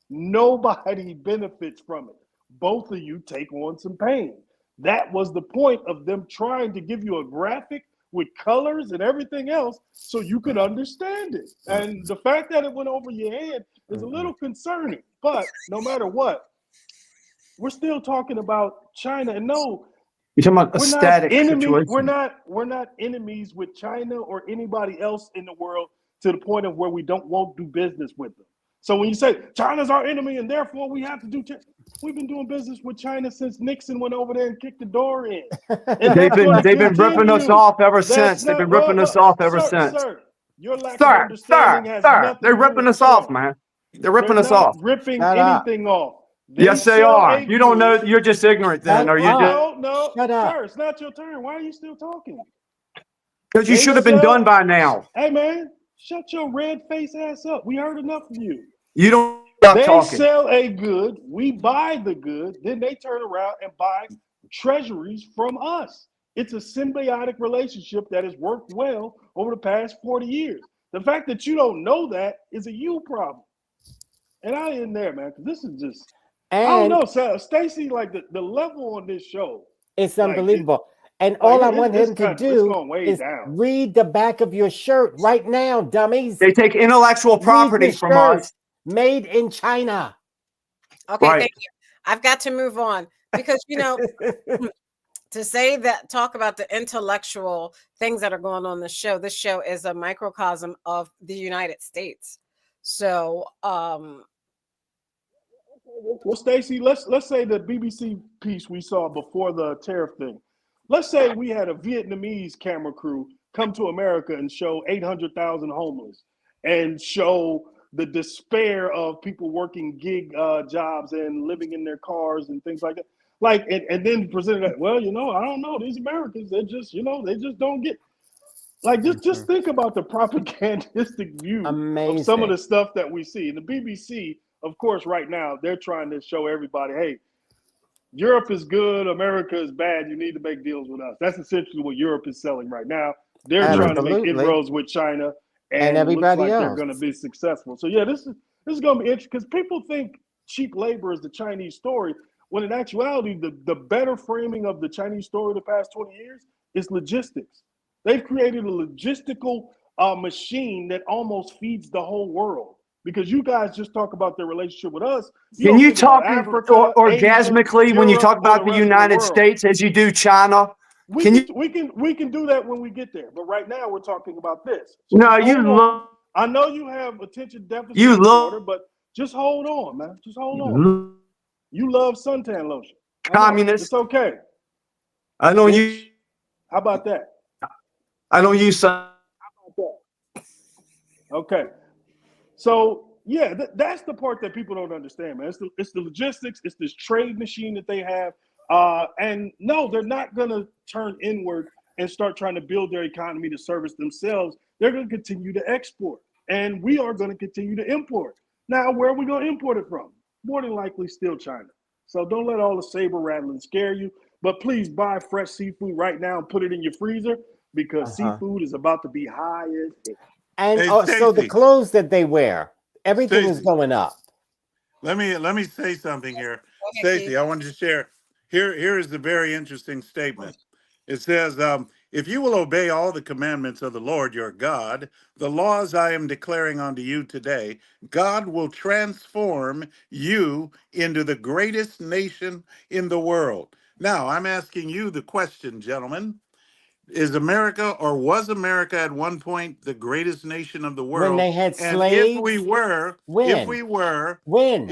nobody benefits from it. Both of you take on some pain. That was the point of them trying to give you a graphic with colors and everything else so you could understand it. And the fact that it went over your head is a little concerning. But no matter what, we're still talking about China. And no, You're talking about a static situation. We're not enemies with China or anybody else in the world to the point of where we won't do business with them. So when you say China's our enemy and therefore we have to do, we've been doing business with China since Nixon went over there and kicked the door in. And They've been ripping us off ever since. They've been ripping us off ever since. Sir, your lack of understanding has nothing They're to do ripping with us the off, show. man. They're ripping us not off. Ripping anything off. Yes, they sell are. a You don't know. good- You're just ignorant then. Are you just? No, Shut up. sir, it's not your turn. Why are you still talking? Because you They should have been sell- done by now. Hey, man, shut your red face ass up. We heard enough of you. You don't stop They talking. sell a good, we buy the good, then they turn around and buy treasuries from us. It's a symbiotic relationship that has worked well over the past 40 years. The fact that you don't know that is a you problem. And I ain't there, man, because this is just, I don't know, so Stacey, like the level on this show. It's like, unbelievable. And all I want it's him to kind of- it's do going way is down. read the back of your shirt right now, dummies. They take intellectual property Read the from shirt. us. Made in China. Okay, Right. thank you. I've got to move on because, to say that, talk about the intellectual things that are going on in the show. This show is a microcosm of the United States. So, Well, Stacey, let's say the BBC piece we saw before the tariff thing. Let's say we had a Vietnamese camera crew come to America and show 800,000 homeless and show the despair of people working gig jobs and living in their cars and things like that. Like, and then presented that, well, I don't know, these Americans, they just don't get. Like, just think about the propagandistic view of some of the stuff that we see. And the BBC, of course, right now, they're trying to show everybody, hey, Europe is good, America is bad, you need to make deals with us. That's essentially what Europe is selling right now. They're trying to make inroads with China, and it looks like they're going to be successful. So, yeah, this is going to be interesting because people think cheap labor is the Chinese story, when in actuality, the better framing of the Chinese story the past 20 years is logistics. They've created a logistical machine that almost feeds the whole world. Because you guys just talk about their relationship with us. Can you talk Africa, orgasmically Asia, when you Europe, talk or about the rest of United world? States as you do China? We can do that when we get there. But right now we're talking about this. So No, just you hold on. love. I know you have attention deficit You disorder, love. but just hold on, man. Just hold on. You love suntan lotion. Communist. It's okay. I don't Bitch. use. How about that? I don't use sun. Okay. So yeah, that's the part that people don't understand, man. It's the logistics. It's this trade machine that they have. And no, they're not gonna turn inward and start trying to build their economy to service themselves. They're gonna continue to export, and we are gonna continue to import. Now, where are we gonna import it from? More than likely, still China. So don't let all the saber rattling scare you. But please buy fresh seafood right now and put it in your freezer because seafood is about to be high as hell. And Hey, so the Stacey. clothes that they wear, everything is Stacey. going up. Let me say something here. ahead, Stacey, Keith. I wanted to share. Here is the very interesting statement. It says, if you will obey all the commandments of the Lord your God, the laws I am declaring unto you today, God will transform you into the greatest nation in the world. Now, I'm asking you the question, gentlemen. Is America or was America at one point the greatest nation of the When world? they had And if we slaves, were, when?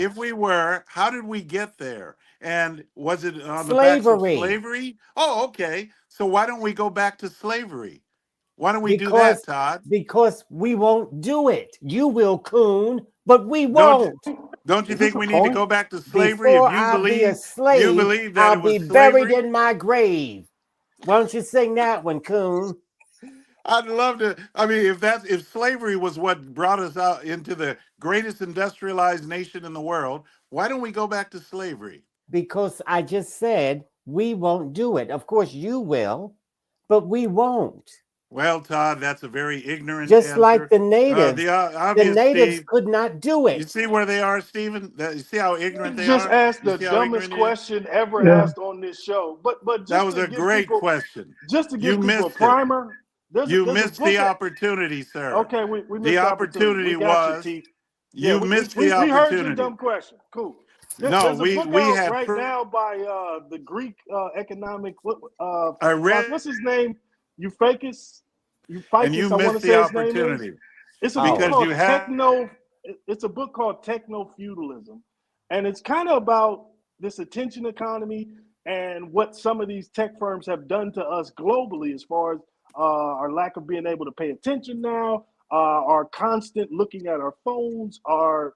how did we get there? And was it on the backs of Slavery. slavery? Oh, okay. So why don't we go back to slavery? Why don't we do that, Because Todd? we won't do it. You will, Coon, but we Don't you, won't. don't you Is this think a we need to point? go back to slavery if Before I be a you slave, believe that I'll it was be buried slavery? in my grave. Why don't you sing that one, Coon? I'd love to. I mean, if slavery was what brought us out into the greatest industrialized nation in the world, why don't we go back to slavery? Because I just said we won't do it. Of course, you will, but we won't. Well, Todd, that's a very ignorant Just like answer. the natives. The The obvious, natives Steve. could not do You it see where they are, Stephen? You see how ignorant they Just are? asked You the see how dumbest ignorant it is? question ever Yeah. asked on this show. But That just was to a give great people question. a Missed it. primer, there's You a missed book. the opportunity, sir. Okay, we The missed the opportunity. opportunity We got you, was T. Yeah, you missed the we heard your opportunity. dumb question. Cool. No, There's a book we out had. right now by the Greek economic I read, what's his name? Euphakis. and you I want to missed the say his name is. opportunity It's a book because you called had. It's a book called Techno Feudalism, and it's kind of about this attention economy and what some of these tech firms have done to us globally, as far as our lack of being able to pay attention now, our constant looking at our phones, our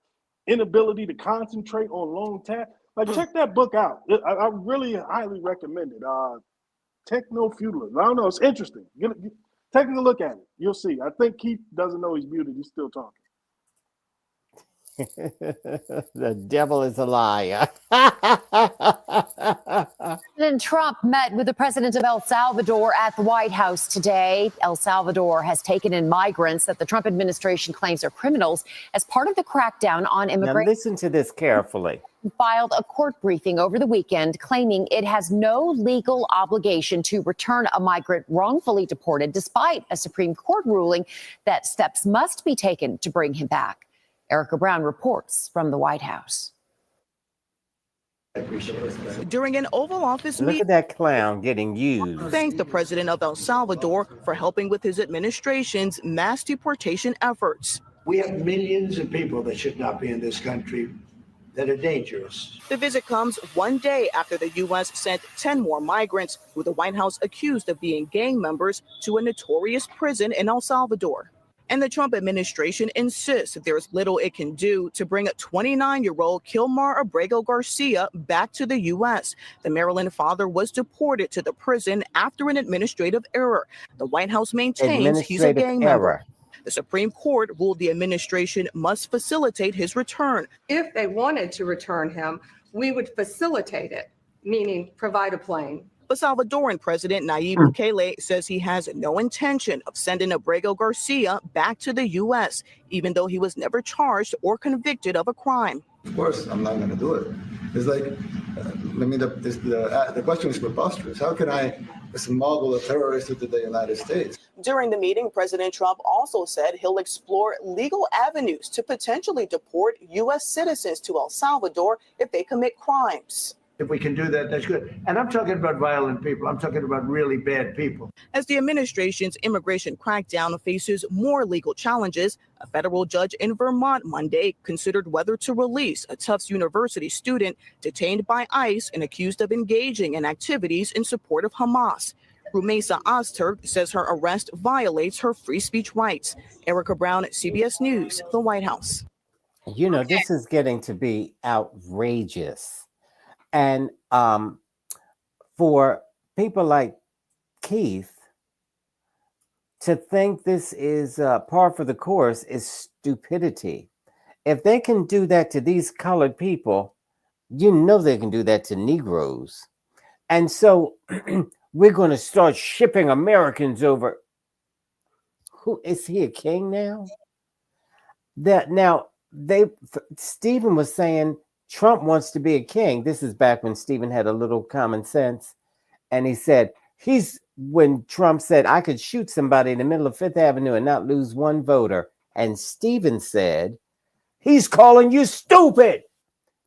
inability to concentrate on long tasks. Like, check that book out. I really highly recommend it. Techno Feudalism. I don't know. It's interesting. Take a look at it. You'll see. I think Keith doesn't know he's muted. He's still talking. The devil is a liar. President Trump met with the president of El Salvador at the White House today. El Salvador has taken in migrants that the Trump administration claims are criminals as part of the crackdown on Now immigration. listen to this carefully. Filed a court briefing over the weekend claiming it has no legal obligation to return a migrant wrongfully deported, despite a Supreme Court ruling that steps must be taken to bring him back. Erica Brown reports from the White House. During an Oval Office Look meeting, at that clown getting used. thanked the president of El Salvador for helping with his administration's mass deportation efforts. We have millions of people that should not be in this country that are dangerous. The visit comes one day after the U.S. sent 10 more migrants who the White House accused of being gang members to a notorious prison in El Salvador. And the Trump administration insists there's little it can do to bring a 29-year-old Kilmar Abrego Garcia back to the U.S. The Maryland father was deported to the prison after an administrative error. The White House maintains he's a gang member. The Supreme Court ruled the administration must facilitate his return. If they wanted to return him, we would facilitate it, meaning provide a plane. But Salvadoran President Nayib Bukele says he has no intention of sending Abrego Garcia back to the U.S., even though he was never charged or convicted of a crime. Of course, I'm not going to do it. It's like, the question is preposterous. How can I smuggle a terrorist into the United States? During the meeting, President Trump also said he'll explore legal avenues to potentially deport U.S. citizens to El Salvador if they commit crimes. If we can do that, that's good. And I'm talking about violent people. I'm talking about really bad people. As the administration's immigration crackdown faces more legal challenges, a federal judge in Vermont Monday considered whether to release a Tufts University student detained by ICE and accused of engaging in activities in support of Hamas. Rumeysa Ozturk says her arrest violates her free speech rights. Erica Brown, CBS News, the White House. You know, this is getting to be outrageous. And for people like Keith to think this is par for the course is stupidity. If they can do that to these colored people, you know they can do that to Negroes. And so we're going to start shipping Americans over. Who is he, a king now? Stephen was saying Trump wants to be a king. This is back when Stephen had a little common sense. And he said, when Trump said, I could shoot somebody in the middle of Fifth Avenue and not lose one voter. And Stephen said, he's calling you stupid.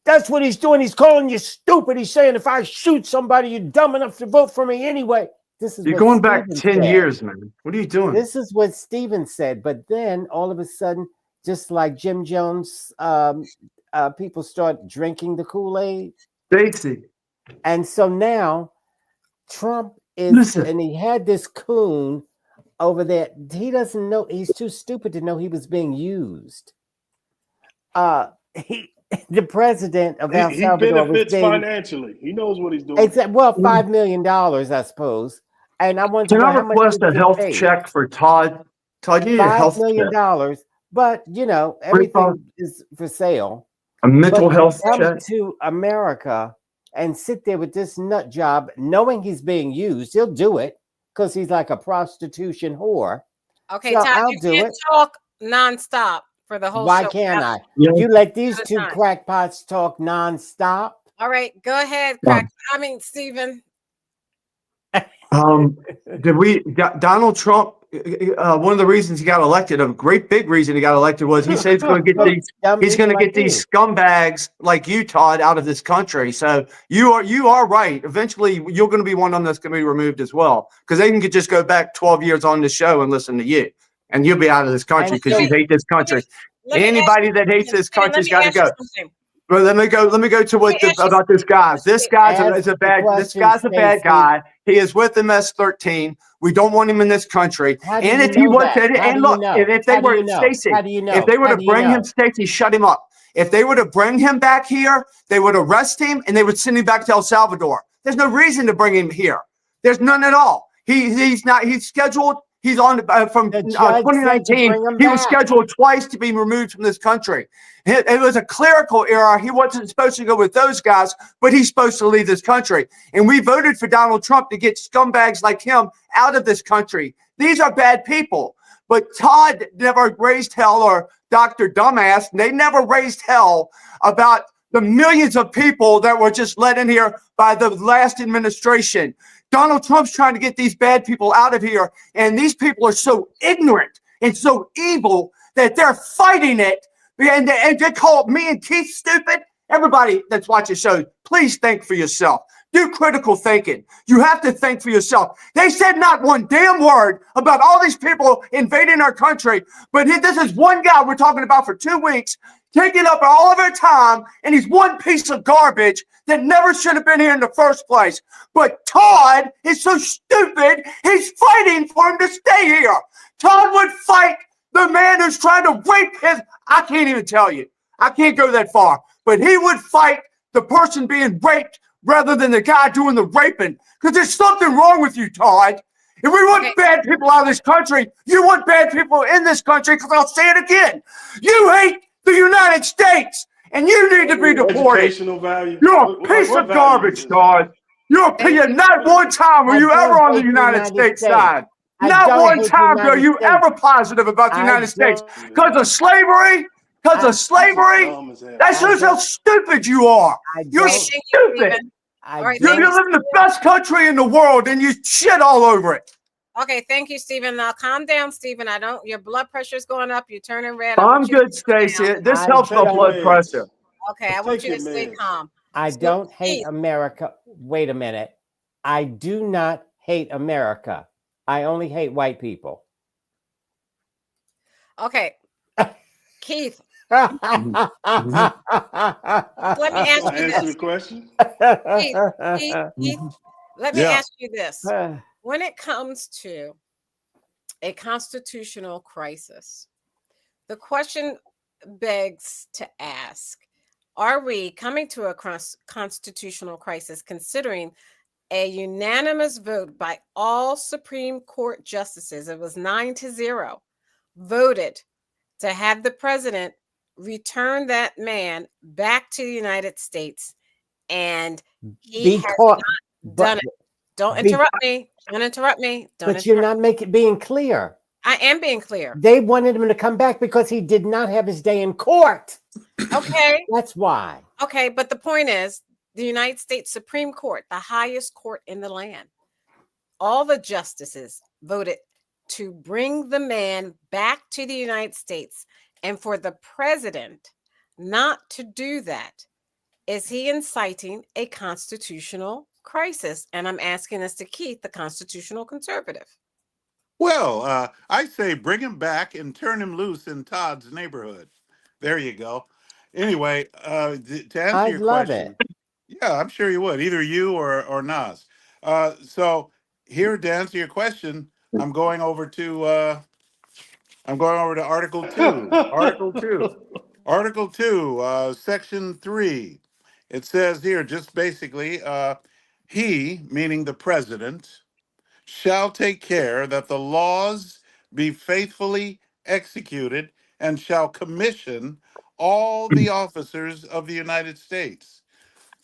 That's what he's doing. He's calling you stupid. He's saying, if I shoot somebody, you're dumb enough to vote for me anyway. You're going back 10 years, man. What are you doing? This is what Stephen said. But then all of a sudden, just like Jim Jones, people start drinking the Kool-Aid. Stacey. And so now Trump is, and he had this coon over there. He doesn't know. He's too stupid to know he was being used. The president of El Salvador benefits financially. He knows what he's doing. Exactly. Well, $5 million, I suppose. And I want to Can know I how much request a health paid? check for Todd? Todd, you need a health $5 million. check. But you know, everything is for sale. A mental health come check to America and sit there with this nut job, knowing he's being used. He'll do it because he's like a prostitution whore. Okay, So Todd, I'll you do can't it. talk nonstop for the whole Why show. can't Now, I? You let these two time. crackpots talk nonstop. All right, go ahead, Stephen. Donald Trump, one of the reasons he got elected, a great big reason he got elected, was he said he's going to get these scumbags like you, Todd, out of this country. So you are right. Eventually, you're going to be one of them that's going to be removed as well, because they can just go back 12 years on the show and listen to you, and you'll be out of this country because you hate this country. Anybody that hates this country's got to go. Well, let me go to what about this guy. This guy's a bad guy. He is with MS-13. We don't want him in this country. And if he was, and look, and if they were Stacey, if they were to bring him, Stacey, shut him up. If they were to bring him back here, they would arrest him and they would send him back to El Salvador. There's no reason to bring him here. There's none at all. He's scheduled. He's on from 2019. He was scheduled twice to be removed from this country. It was a clerical error. He wasn't supposed to go with those guys, but he's supposed to leave this country. And we voted for Donald Trump to get scumbags like him out of this country. These are bad people. But Todd never raised hell, or Dr. Dumbass, they never raised hell about the millions of people that were just let in here by the last administration. Donald Trump's trying to get these bad people out of here, and these people are so ignorant and so evil that they're fighting it, and they call me and Keith stupid. Everybody that's watching the show, please think for yourself. Do critical thinking. You have to think for yourself. They said not one damn word about all these people invading our country, but this is one guy we're talking about for 2 weeks, taking up all of our time, and he's one piece of garbage that never should have been here in the first place. But Todd is so stupid, he's fighting for him to stay here. Todd would fight the man who's trying to rape his, I can't even tell you. I can't go that far. But he would fight the person being raped rather than the guy doing the raping. Because there's something wrong with you, Todd. If we want bad people out of this country, you want bad people in this country, because I'll say it again. You hate the United States, and you need to be deported. You're a piece of garbage, Todd. You're not one time were you ever on the United States side. Not one time are you ever positive about the United States. Because of slavery, that shows how stupid you are. You're stupid. You live in the best country in the world, and you shit all over it. Okay, thank you, Stephen. Now calm down, Stephen. Your blood pressure's going up. You're turning red. I'm good, Stacey. This helps my blood pressure. Okay, I want you to stay calm. I So, don't hate Keith, America. Wait a minute. I do not hate America. I only hate white people. okay, Keith, let me ask you Answer this. the question. Keith, let me Yeah. ask you this. When it comes to a constitutional crisis, the question begs to ask, are we coming to a constitutional crisis considering a unanimous vote by all Supreme Court justices, it was 9-0, voted to have the president return that man back to the United States, and he has not done it. Don't interrupt me. Don't interrupt me. Don't But you're interrupt. not being clear. I am being clear. They wanted him to come back because he did not have his day in court. Okay. That's why. Okay, but the point is, the United States Supreme Court, the highest court in the land, all the justices voted to bring the man back to the United States, and for the president not to do that, is he inciting a constitutional crisis? And I'm asking this to Keith, the constitutional conservative. Well, I say bring him back and turn him loose in Todd's neighborhood. There you go. Anyway, to answer I'd your love question, it. yeah, I'm sure you would, either you or Nas. So here to answer your question, I'm going over to Article 2. Article 2. Article 2, Section 3. It says here, just basically, he, meaning the president, shall take care that the laws be faithfully executed and shall commission all the officers of the United States.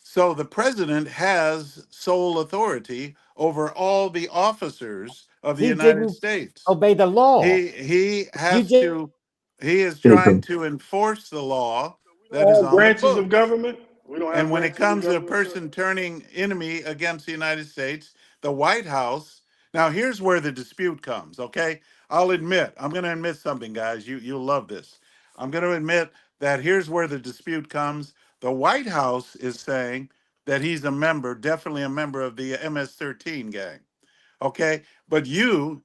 So the president has sole authority over all the officers of the He United didn't States. obey the law. He You has just to, he is trying to enforce the law that is All on the branches of books. government. We don't have And when it branches of comes to a government, sir. person turning enemy against the United States, the White House, now here's where the dispute comes, okay? I'm going to admit something, guys. You'll love this. I'm going to admit that here's where the dispute comes. The White House is saying that he's a member, definitely a member of the MS-13 gang. Okay, but you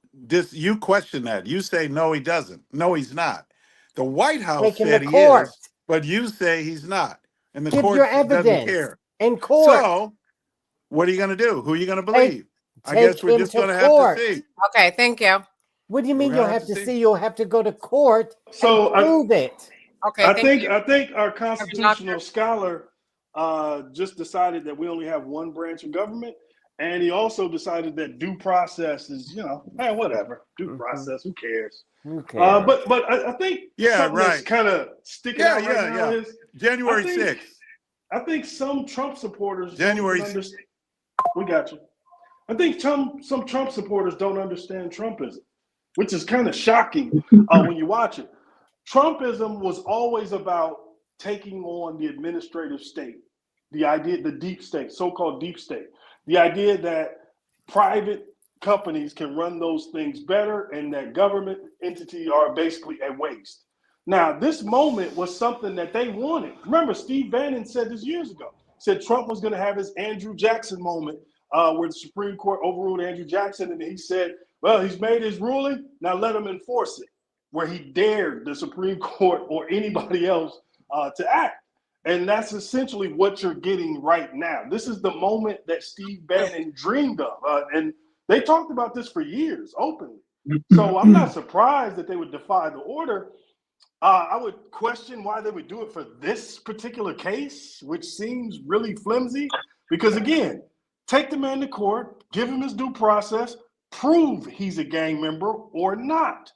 question that. You say no, he doesn't. No, he's not. The White House take him to said he court. is, but you say he's not, and the Give court your doesn't evidence care. in court. So, what are you going to do? Who are you going to believe? I Take guess we're him just to going to have to court. see. Okay, thank you. What do you We're mean gonna you'll have have to to see. see? You'll have to go to court So and prove it. Okay, I thank you. think our Doctor. constitutional scholar just decided that we only have one branch of government, and he also decided that due process is, whatever. Due process, who cares? Who cares? But I think Yeah, something that's right. kind of sticking Yeah, out right yeah, now yeah. is January I think 6th. I think some Trump supporters January don't understand. We got you. I think some Trump supporters don't understand Trumpism, which is kind of shocking when you watch it. Trumpism was always about taking on the administrative state, the idea, the deep state, so-called deep state, the idea that private companies can run those things better and that government entities are basically a waste. Now, this moment was something that they wanted. Remember, Steve Bannon said this years ago, said Trump was going to have his Andrew Jackson moment where the Supreme Court overruled Andrew Jackson, and he said, well, he's made his ruling, now let him enforce it, where he dared the Supreme Court or anybody else to act. And that's essentially what you're getting right now. This is the moment that Steve Bannon dreamed of. And they talked about this for years openly. So I'm not surprised that they would defy the order. I would question why they would do it for this particular case, which seems really flimsy. Because again, take the man to court, give him his due process, prove he's a gang member or not.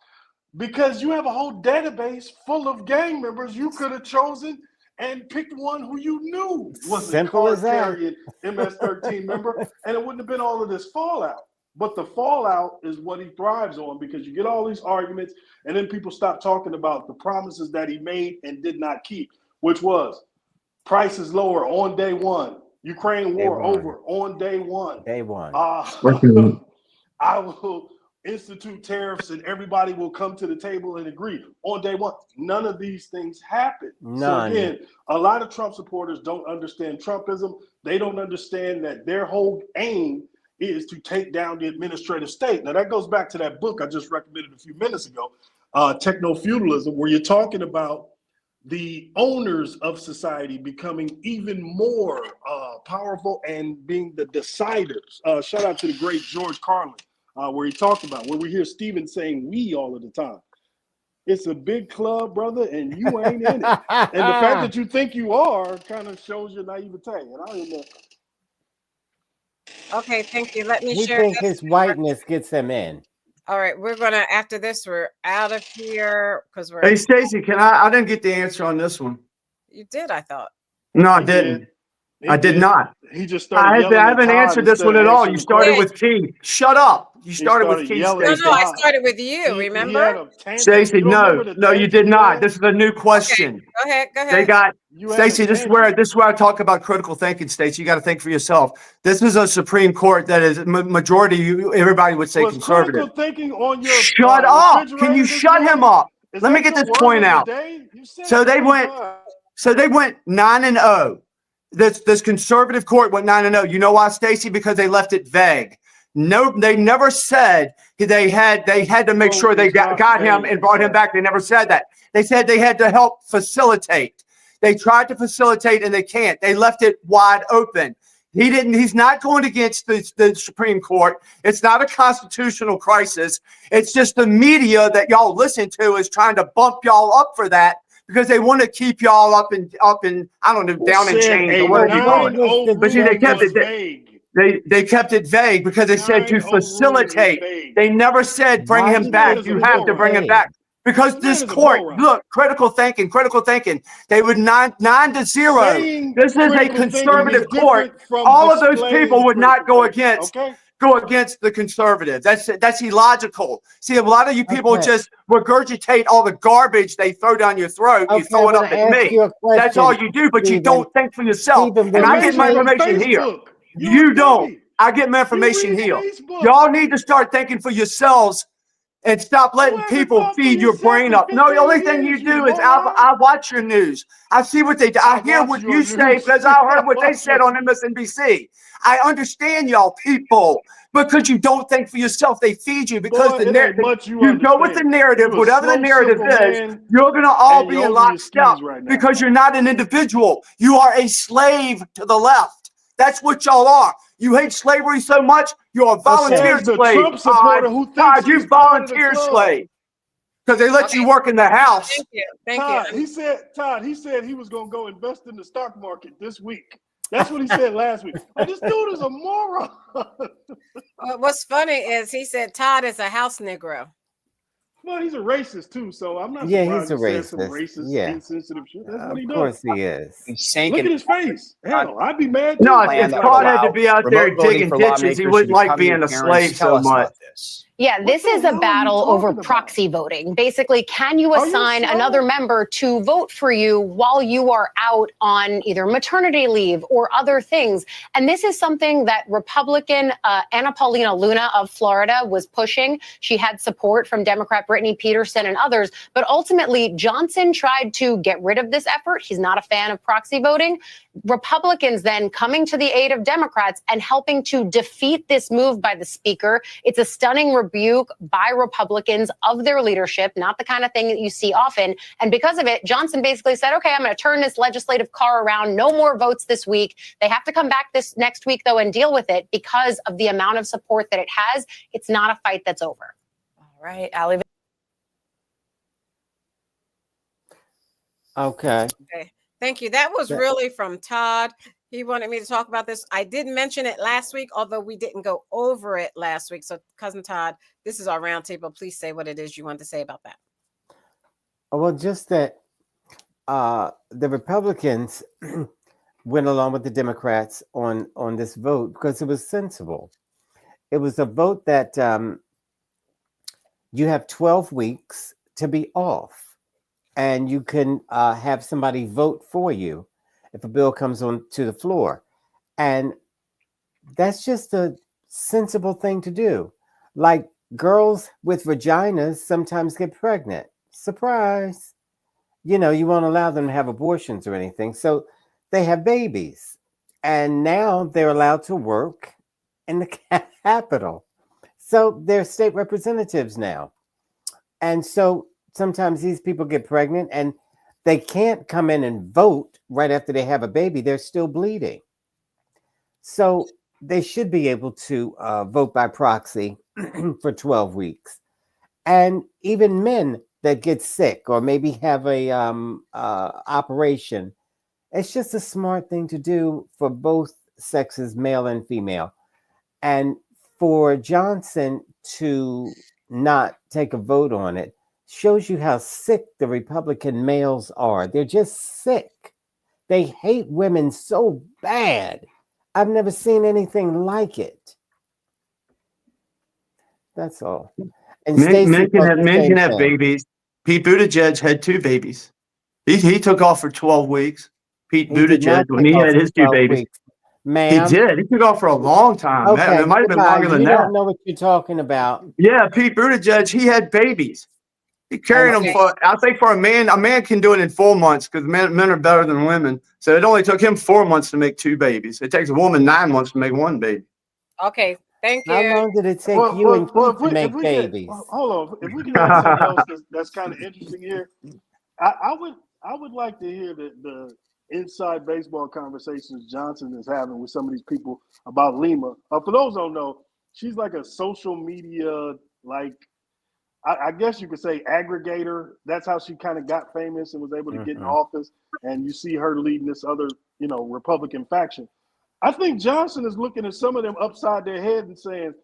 Because you have a whole database full of gang members you could have chosen and picked one who you knew was a card-carrying MS-13 member, and it wouldn't have been all of this fallout. But the fallout is what he thrives on, because you get all these arguments, and then people stop talking about the promises that he made and did not keep, which was prices lower on day one, Ukraine war over on day one. Day one. I will institute tariffs and everybody will come to the table and agree on day one. None of these things happen. None. So again, a lot of Trump supporters don't understand Trumpism. They don't understand that their whole aim is to take down the administrative state. Now that goes back to that book I just recommended a few minutes ago, Techno-Feudalism, where you're talking about the owners of society becoming even more powerful and being the deciders. Shout out to the great George Carlin, where he talked about, where we hear Stephen saying we all of the time. It's a big club, brother, and you ain't in it. And the fact that you think you are kind of shows your naivete. And I don't know. Okay, thank you. Let me He share think this. his whiteness gets him in. All right, we're gonna, after this, we're out of here because we're. Hey, Stacey, I didn't get the answer on this one. You did, I thought. No, I didn't. I did not. He just started yelling. I haven't answered this one at all. You started with Keith. Shut up. You started with Keith, Stacey. No, I started with you, remember? Stacey, no, you did not. This is a new question. Okay, go ahead. Stacey, this is where I talk about critical thinking, Stacey. You got to think for yourself. This is a Supreme Court that is majority, everybody would say conservative. Thinking on your shut up. Can you shut him up? Let me get this point out. So they went 9-0. This conservative court went 9-0. You know why, Stacey? Because they left it vague. No, they never said they had to make sure they got him and brought him back. They never said that. They said they had to help facilitate. They tried to facilitate and they can't. They left it wide open. He's not going against the Supreme Court. It's not a constitutional crisis. It's just the media that y'all listen to is trying to bump y'all up for that because they want to keep y'all up and I don't know, down in chains or whatever you call it. But see, they kept it. They kept it vague because they said to facilitate. They never said bring him back. You have to bring him back. Because this court, look, critical thinking. They would 9-0. This is a conservative court. All of those people would not go against the conservative. That's illogical. See, a lot of you people just regurgitate all the garbage they throw down your throat. You throw it up at me. That's all you do, but you don't think for yourself. And I get my information here. You don't. I get my information here. Y'all need to start thinking for yourselves and stop letting people feed your brain up. No, the only thing you do is I watch your news. I see what they do. I hear what you say because I heard what they said on MSNBC. I understand y'all people because you don't think for yourself. They feed you because the narrative. You go with the narrative, whatever the narrative is. You're gonna all be in lockstep because you're not an individual. You are a slave to the left. That's what y'all are. You hate slavery so much, you're a volunteer slave. Trump supporter who thinks Todd, you volunteer slave. Because they let you work in the house. Thank you. Thank Todd, you. he said he was going to go invest in the stock market this week. That's what he said last week. Oh, this dude is a moron. What's funny is he said Todd is a house Negro. Well, he's a racist too, so I'm not Yeah, surprised he's a he said some racist. racist, Yeah. insensitive shit. That's what he Of does. course he is. Look at his face. Hell, I'd be mad too. No, if Todd had to be out there digging ditches, he wouldn't like being a slave so much. Yeah, this is a battle over proxy voting. Basically, can you assign another member to vote for you while you are out on either maternity leave or other things? And this is something that Republican Anna Paulina Luna of Florida was pushing. She had support from Democrat Brittany Peterson and others. But ultimately, Johnson tried to get rid of this effort. He's not a fan of proxy voting. Republicans then coming to the aid of Democrats and helping to defeat this move by the speaker. It's a stunning rebuke by Republicans of their leadership, not the kind of thing that you see often. And because of it, Johnson basically said, okay, I'm going to turn this legislative car around. No more votes this week. They have to come back this next week, though, and deal with it because of the amount of support that it has. It's not a fight that's over. All right, Allie. Okay. Thank you. That was really from Todd. He wanted me to talk about this. I did mention it last week, although we didn't go over it last week. So, Cousin Todd, this is our roundtable. Please say what it is you want to say about that. Well, just that the Republicans went along with the Democrats on this vote because it was sensible. It was a vote that you have 12 weeks to be off. And you can have somebody vote for you if a bill comes on to the floor. And that's just a sensible thing to do. Like girls with vaginas sometimes get pregnant. Surprise. You know, you won't allow them to have abortions or anything. So they have babies. And now they're allowed to work in the Capitol. So they're state representatives now. And so sometimes these people get pregnant and they can't come in and vote right after they have a baby. They're still bleeding. So they should be able to vote by proxy for 12 weeks. And even men that get sick or maybe have a operation, it's just a smart thing to do for both sexes, male and female. And for Johnson to not take a vote on it shows you how sick the Republican males are. They're just sick. They hate women so bad. I've never seen anything like it. That's all. And Men Stacey can does have the same thing. babies. Pete Buttigieg had 2 babies. He took off for 12 weeks. Pete He did Buttigieg, not when take he off had for his 2 12 babies, weeks. he Ma'am. did. He took off for a long time. Okay, It might have been goodbye. longer than You that. don't know what you're talking about. Yeah, Pete Buttigieg, he had babies. He carried them Okay. for, I think for a man can do it in 4 months because men are better than women. So it only took him 4 months to make 2 babies. It takes a woman 9 months to make 1 baby. Okay. Thank How you. long did it take Well, you and well, Keith to if make we babies? hold on, if we can add something else that's kind of interesting here, I would like to hear the inside baseball conversations Johnson is having with some of these people about Lima. For those who don't know, she's like a social media, like I guess you could say aggregator. That's how she kind of got famous and was able to get in office. And you see her leading this other, Republican faction. I think Johnson is looking at some of them upside their head and saying,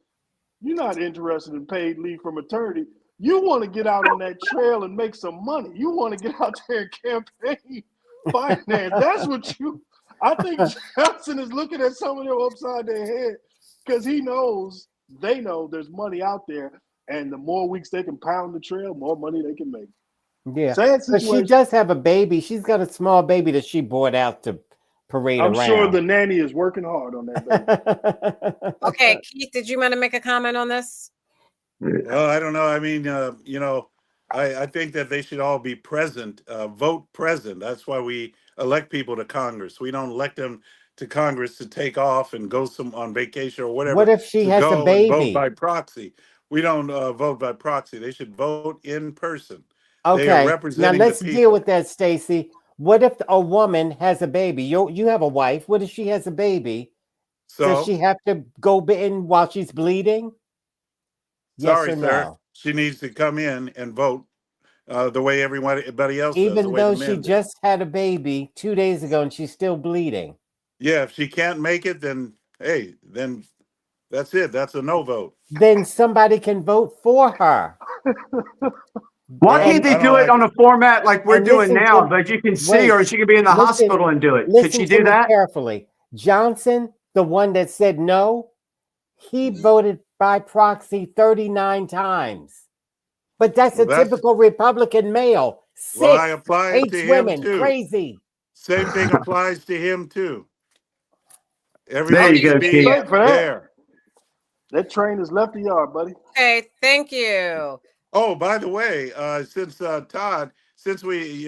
"You're not interested in paid leave from maternity. You want to get out on that trail and make some money. You want to get out there and campaign finance. That's what you." I think Johnson is looking at some of them upside their head because they know there's money out there, and the more weeks they can pound the trail, more money they can make. Yeah, Sad but she situation. does have a baby. She's got a small baby that she brought out to parade I'm sure around. the nanny is working hard on that baby. Okay, Keith, did you want to make a comment on this? Well, I don't know. I mean, I think that they should all be present, vote present. That's why we elect people to Congress. We don't elect them to Congress to take off and go on vacation or What whatever, if she to has a go and vote baby? by proxy. We don't vote by proxy. They should vote in person. They are Okay, now representing the let's deal people. with that, Stacey. What if a woman has a baby? You have a wife. What if she has a baby? Does So, she have to go in while she's bleeding? Yes sorry, or sir. no? She needs to come in and vote the way everybody else does, the Even way the though she men do. just had a baby 2 days ago and she's still bleeding. Yeah, if she can't make it, then hey, then that's it. That's a no vote. Then somebody can vote for her. Why can't they do it on a format like we're and doing listen now? to- Like you can see wait, her, she could be in the listen- hospital and do it. Could Listen she to do me that? carefully. Johnson, the one that said no, he voted by proxy 39 times. But that's Well, a typical Republican male. Well, Sick, I apply it hates to him women, too. crazy. Same thing applies to him too. There Everything you go, should be Keith. Thanks for that. there. That train has left the yard, buddy. Okay, thank you. Oh, by the way, since Todd, since we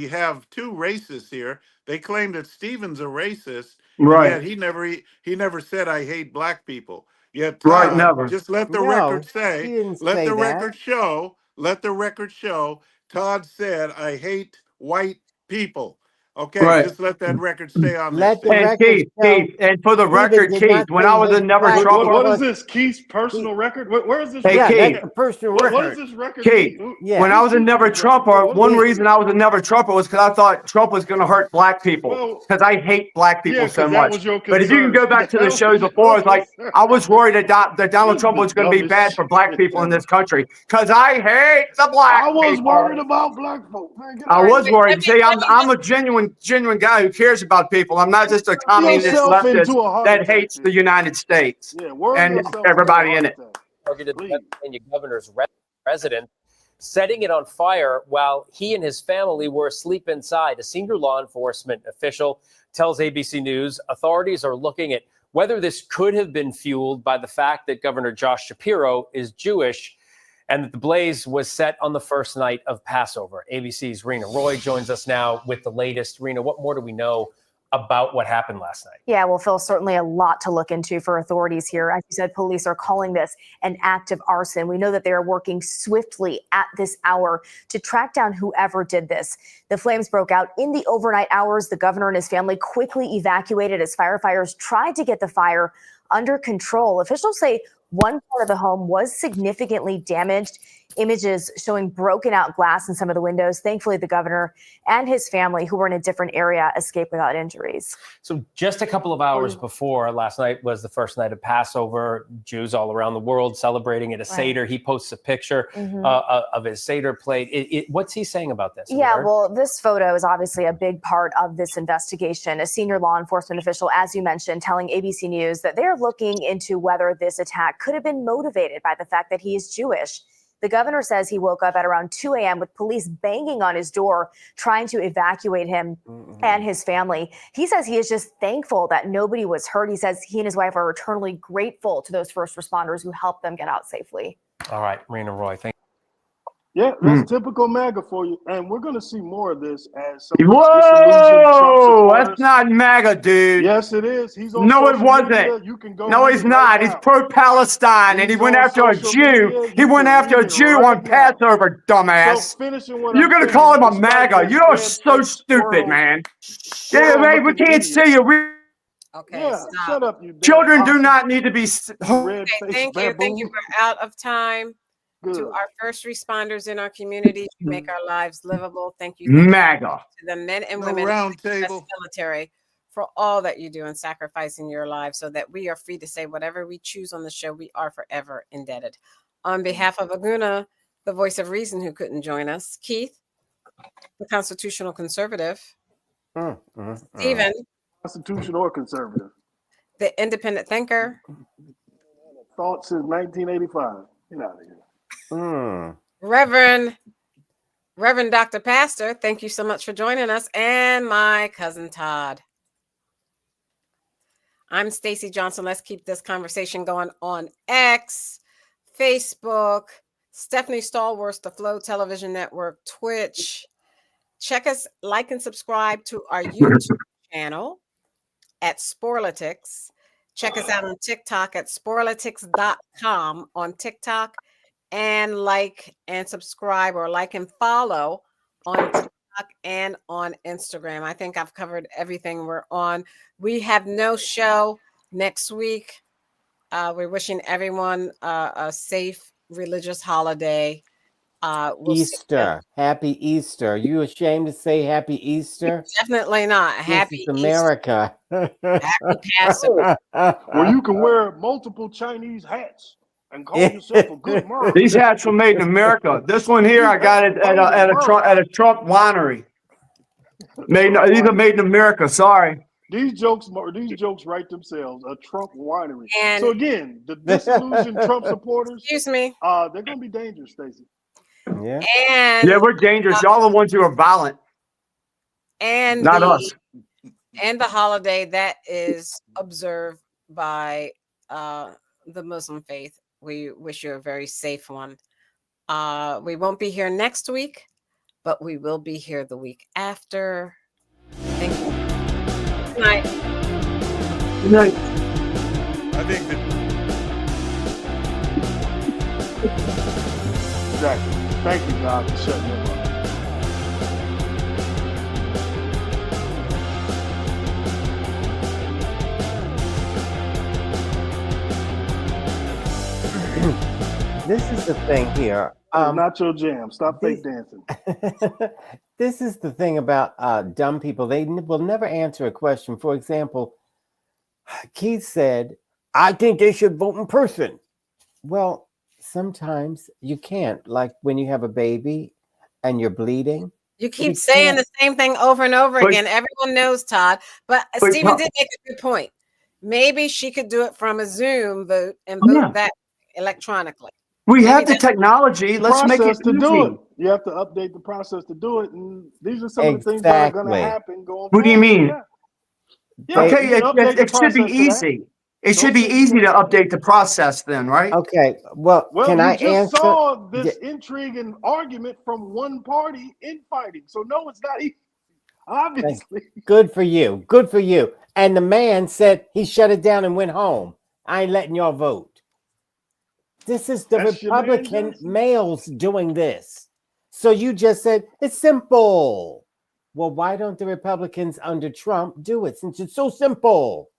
have 2 racists here, they claim that Stephen's a racist, and Right. yet he never said I hate black people. Yet Right, Todd, never. just let the No, record he say, didn't let say the that. record show, Todd said I hate white people. Okay, Right. just let that record stay on there. Let the Steve. And record show. Keith, and for the Stephen record, did Keith, not when say I was hate a never black Trumper, What is because this, Keith's personal record? Where is this? Hey, yeah, Keith. that's a personal What record. is this record? Keith, Yeah. when I was a never Trumper, What- one reason I was a never Trumper was because I thought Trump was going to hurt black people Well, because I hate black people yeah, so 'cause that much. was your But if you can concern. go back to That the was shows your before, it's like concern. I was worried that Donald Trump The was going to be dumbest bad for black shit people in ever. this country because I hate the black I was people. worried about black folk. Man, get I out of was here. worried. See, I'm a genuine guy who cares about people. I'm not just a communist Yourself leftist into a heart that attack, hates the United States Yeah, worry and yourself into a everybody heart in it. attack. Targeted the Please. Pennsylvania governor's residence, setting it on fire while he and his family were asleep inside. A senior law enforcement official tells ABC News authorities are looking at whether this could have been fueled by the fact that Governor Josh Shapiro is Jewish and that the blaze was set on the first night of Passover. ABC's Rena Roy joins us now with the latest. Rena, what more do we know about what happened last night? Yeah, well, Phil, certainly a lot to look into for authorities here. As you said, police are calling this an act of arson. We know that they are working swiftly at this hour to track down whoever did this. The flames broke out in the overnight hours. The governor and his family quickly evacuated as firefighters tried to get the fire under control. Officials say one part of the home was significantly damaged. Images showing broken out glass in some of the windows. Thankfully, the governor and his family, who were in a different area, escaped without injuries. So just a couple of hours before last night was the first night of Passover. Jews all around the world celebrating at a Seder. He posts a picture of his Seder plate. What's he saying about this? Yeah, well, this photo is obviously a big part of this investigation. A senior law enforcement official, as you mentioned, telling ABC News that they're looking into whether this attack could have been motivated by the fact that he is Jewish. The governor says he woke up at around 2 a.m. with police banging on his door, trying to evacuate him and his family. He says he is just thankful that nobody was hurt. He says he and his wife are eternally grateful to those first responders who helped them get out safely. All right, Rena Roy, thank you. Yeah, that's typical MAGA for you. And we're going to see more of this as some Whoa, that's not MAGA, dude. Yes, it is. He's on No, it social wasn't. media. You can go No, he's not. He's pro-Palestine, and he went after a Jew. He went after a Jew on Passover, dumbass. You're going to call him a MAGA. You are so stupid, man. Yeah, man, we can't see you. Okay, Yeah, shut up, you Children do not need to be. Okay, thank you. Thank you. We're out of time. To our first responders in our community, you make our lives livable. Thank you. MAGA. To the men and women in the US military for all that you do and sacrificing your lives so that we are free to say whatever we choose on the show. We are forever indebted. On behalf of Aguna, the voice of reason who couldn't join us, Keith, the constitutional conservative, Stephen, constitutional or conservative, the independent thinker, thought since 1985. Get out of here. Reverend Dr. Pastor, thank you so much for joining us, and my cousin Todd. I'm Stacey Johnson. Let's keep this conversation going on X, Facebook, Stephanie Stallworth, the Flow Television Network, Twitch. Check us, like and subscribe to our YouTube channel at Sporlitiks. Check us out on TikTok at sporlitiks.com on TikTok. And like and subscribe or like and follow on TikTok and on Instagram. I think I've covered everything we're on. We have no show next week. We're wishing everyone a safe religious holiday. Easter. Happy Easter. Are you ashamed to say Happy Easter? Definitely not. Happy America. Happy Passover. Where you can wear multiple Chinese hats and call yourself a good mom. These hats were made in America. This one here, I got it at a Trump winery. These are made in America. Sorry. These jokes write themselves. A Trump winery. So again, the disillusioned Trump supporters. Excuse me. They're gonna be dangerous, Stacey. Yeah. And we're dangerous. Y'all are the ones who are violent. And not us. And the holiday that is observed by the Muslim faith. We wish you a very safe one. We won't be here next week, but we will be here the week after. Thank you. Good night. Good night. I think that. Exactly. Thank you, God, for shutting them up. This is the thing here. Not your jam. Stop fake dancing. This is the thing about dumb people. They will never answer a question. For example, Keith said, I think they should vote in person. Well, sometimes you can't. Like when you have a baby and you're bleeding. You keep saying the same thing over and over again. Everyone knows, Todd. But Stephen did make a good point. Maybe she could do it from a Zoom vote and vote that electronically. We have the technology. Let's make it to do it. easy. You have to update the process to do it, and these are some of the things that are going to happen going What do you forward. mean? Yeah, Okay, you can update the it should be process to that. easy. It should be easy to update the process then, right? Okay. Well, Well, can you I just answer? saw this intrigue and argument from one party infighting. So no, it's not easy. Obviously. Good for you. Good for you. And the man said he shut it down and went home. I ain't letting y'all vote. This is the That's your man, Republican Jason? males doing this. So you just said it's simple. Well, why don't the Republicans under Trump do it since it's so simple?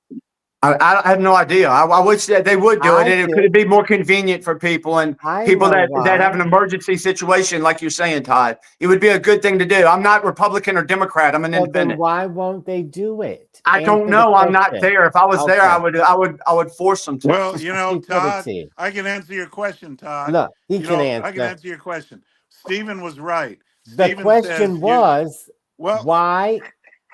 I have no idea. I wish that they would do it, I and it do. could be more convenient for people and people know that have why. an emergency situation, like you're saying, Todd. It would be a good thing to do. I'm not Republican or Democrat. I'm an Well, then independent. why won't they do it? I don't Answer the know. I'm not question. there. If I was there, I Okay. would force them to. Well, you know, Todd, Stupidity. I can answer your question, Todd. Look, he You can know, I can answer. answer your question. Stephen was right. The Stephen question says was well, why?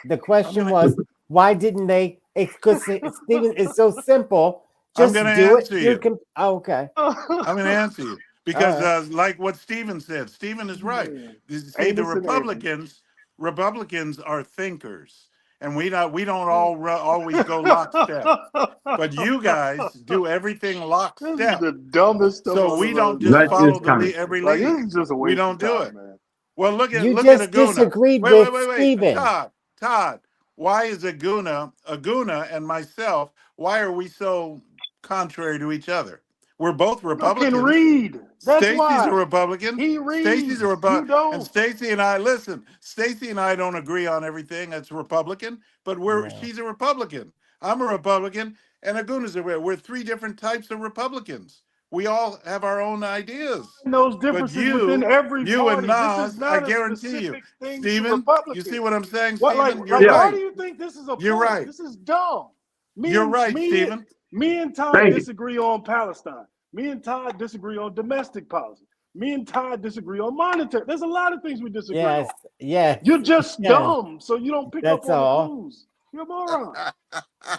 The question was why didn't they? Because Stephen is so simple. I'm Just going to do it. answer You you. can. Okay. I'm going to answer you because, All like what Stephen said, Stephen is right. See, the Amos and Avery. Republicans are thinkers, and we don't always go lockstep. But you guys do everything This is lockstep. the dumbest stuff So I've we ever don't heard just in my follow life. every Like, lead. this is just a We waste don't of do time, it. man. Well, look You at just Aguna. disagreed Wait, with Stephen. Todd. Why is Aguna and myself? Why are we so contrary to each other? We're both You Republicans. can read. That's Stacy's why. a Republican. He Stacy's a reads. Republican. You don't. And Stacy and I listen. Stacy and I don't agree on everything that's Republican, but she's a Republican. I'm a Republican, and Aguna's we're three different types of Republicans. We all have our own ideas. And those But differences within every you and party. This is Nas, I not a guarantee you, specific thing to Stephen. Republicans. You see what I'm saying, What, Stephen? You're like, right. why do you think this is a You're point? right. This is dumb. You're right, Stephen. Me and Todd disagree on Palestine. Me and Todd disagree on domestic policy. Me and Todd disagree on monetary. There's a lot of things we disagree on. Yes. You're just dumb, so you don't pick up That's on all. the clues. You're a moron.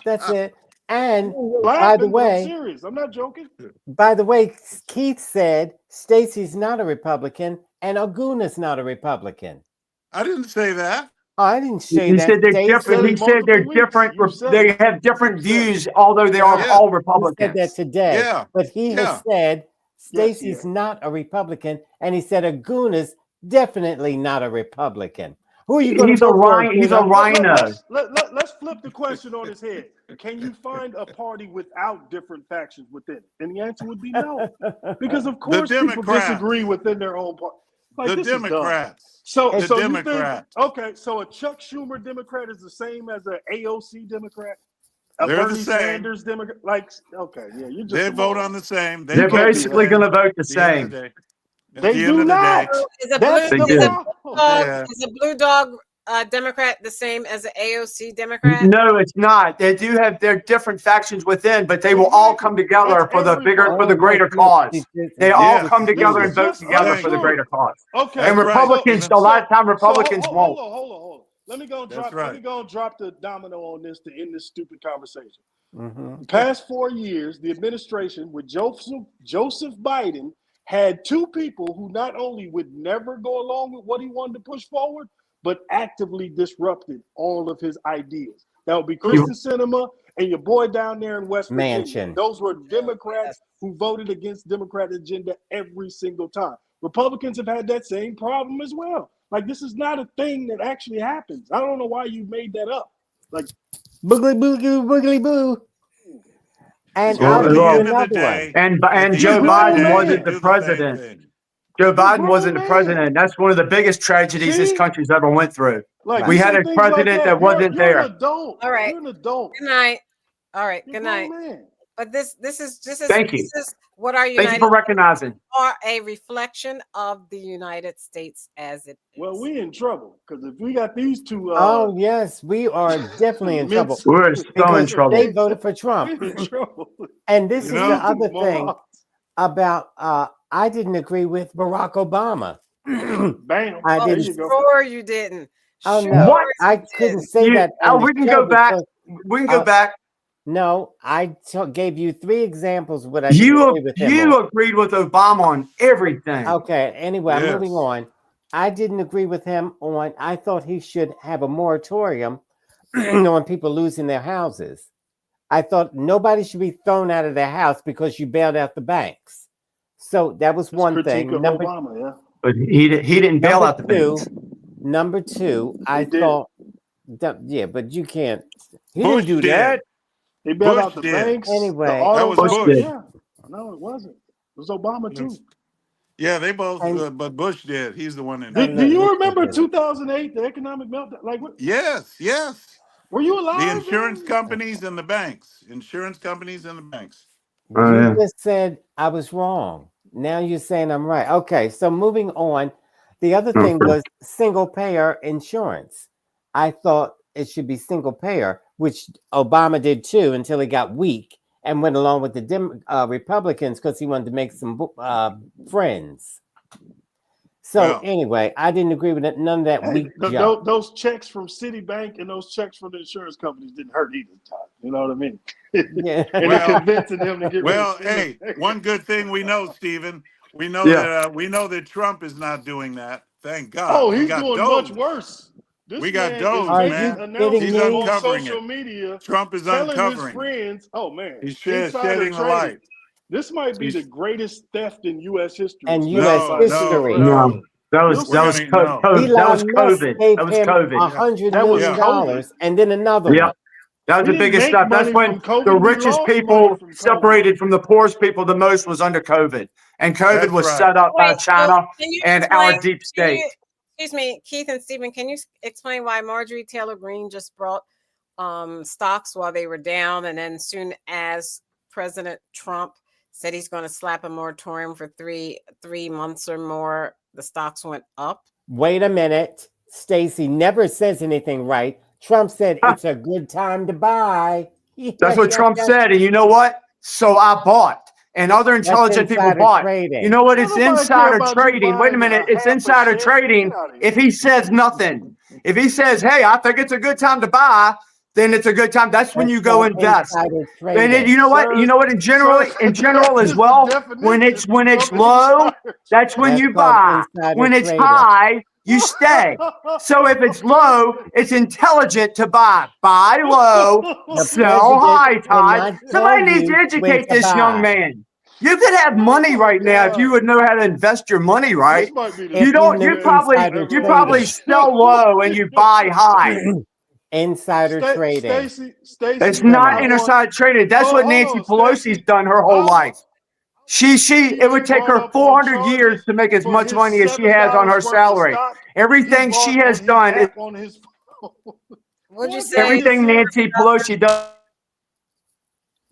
That's it. And You're by the laughing, but I'm way, serious. I'm not joking. Keith said Stacy's not a Republican and Aguna's not a Republican. I didn't say that. Oh, I didn't say He that. said they're Stacey. different. He said they're different. They have different views, although they are all Republicans. He said that today. Yeah. But he has said Stacy's not a Republican, and he said Aguna's definitely not a Republican. Who are you going to vote for? He's a rhino. Let's flip the question on his head. Can you find a party without different factions within it? And the answer would be no. Because of course people disagree within their own party. Like, The this is dumb. Democrats. So The you Democrats. think, okay, so a Chuck Schumer Democrat is the same as an AOC Democrat? A They're the Bernie same. Sanders Democrat? Like, okay, yeah, you just They vote on the same. They're basically going to vote the same. They do not. Is a That's blue, the is a problem. blue dog, Yeah. is a blue dog Democrat the same as an AOC Democrat? No, it's not. They do have their different factions within, but they will all come together for the greater cause. They all come together and vote together for the greater cause. Okay. And Republicans, a lot of time Republicans won't. Hold on. Let me go and drop the domino on this to end this stupid conversation. The past 4 years, the administration with Joseph Biden had two people who not only would never go along with what he wanted to push forward, but actively disrupted all of his ideas. That would be Kristen Sinema and your boy down there in West Virginia. Those were Democrats who voted against Democrat agenda every single time. Republicans have had that same problem as well. Like, this is not a thing that actually happens. I don't know why you made that up. Like, boogly boo. And Well, I'll give you another one. And Joe Biden wasn't the president. Joe Biden wasn't the president. That's one of the biggest tragedies this country's ever went through. Like, we had a president that wasn't there. You're an adult. All right. You're an adult. Good night. All right. You're Good a night. grown man. But this is just as Thank you. this is what our Thank you United for recognizing. are a reflection of the United States as it is. Well, we in trouble because if we got these two, Oh yes, we are definitely in trouble. We're so in Because trouble. They voted for Trump. we're in trouble. And this is the other thing morons. about I didn't agree with Barack Obama. Bam. I Oh, didn't. sure you didn't. Oh Sure no, What? I couldn't say that. on the we can show go back. because- We can go back. No, I gave you 3 examples what I didn't agree with him on. You agreed with Obama on everything. Okay, anyway, I'm Yes. moving on. I didn't agree with him on, I thought he should have a moratorium on people losing their houses. I thought nobody should be thrown out of their house because you bailed out the banks. So that was one Critique thing. of Obama, yeah. But he didn't bail out the banks. Number two, I did. thought that, yeah, but you can't. He Bush didn't do did. that. He bailed Bush out the did. banks. Anyway, the auto That was companies. Bush. Yeah. No, it wasn't. It was Obama too. Yeah, they both, And- but Bush did. He's the one that Do, did do it. you remember 2008, the economic meltdown? Like, what, Yes, yes. were you alive? The insurance then? companies and the banks. Insurance companies and the banks. Oh, You yeah. just said I was wrong. Now you're saying I'm right. Okay, so moving on. The other thing was single payer insurance. I thought it should be single payer, which Obama did too until he got weak and went along with the Republicans because he wanted to make some friends. So Well, anyway, I didn't agree with it. None of that Hey, weak junk. those checks from Citibank and those checks from the insurance companies didn't hurt either time. You know what I mean? Yeah. And Well- they're convincing them to get well, rid of hey, Citibank. one good thing we know, Stephen. We know that Trump is not doing that. Thank God. Oh, We he's got doing Doge. much worse. This We got man Doge, Are is you man. announcing kidding He's me? on uncovering social it. media, Trump is telling his uncovering it. friends, "Oh man, He's insider shedding the trading. light. This might be He's- the greatest theft in U.S. history." And especially U.S. by history. Democrats. No, that was We're gonna know. Elon Musk COVID. gave That was him COVID. $100 That was million COVID. and then another Yeah. one. That was He the didn't biggest make stuff. That's money when from COVID. the He richest lost money people from COVID. separated from the poorest people the most was under COVID. And COVID That's was right. set up by Wait, so China can you and explain? our deep Can state. you, excuse me, Keith and Stephen, can you explain why Marjorie Taylor Greene just brought stocks while they were down, and then soon as President Trump said he's going to slap a moratorium for three months or more, the stocks went up? Wait a minute. Stacey never says anything right. Trump said it's a good time to buy. That's what Trump said. And you know what? So I bought. And other intelligent people insider bought. trading. You know what? It's Don't nobody care insider about you trading. Wait a buying minute. It's half a insider share. trading Get out of here. if he says nothing. If he says, hey, I think it's a good time to buy, then it's a good time. That's when That's you go called invest. insider And trading. you know what? Sir, You know what? In general that as is the well, definition when it's of low, insider that's when That's you called buy. insider When it's trading. high, you stay. So if it's low, it's intelligent to buy. Buy low, The sell president high, will Todd. not Somebody tell needs to you when educate to this young buy. man. You could have money right now if you would know how to invest your money right. This might be the If You don't. knew You probably insider you probably trading. sell low and you buy high. Insider trading. Stacy, That's Wait a not minute. inside trading. That's what Hold Nancy on, Pelosi's Stacey. done her whole life. It would been take brought her up on 400 years charges to make as for much his money as she has on $7 her worth of salary. stock Everything he she bought has on his done is app on his phone. What'd you What? say? everything Nancy Pelosi does.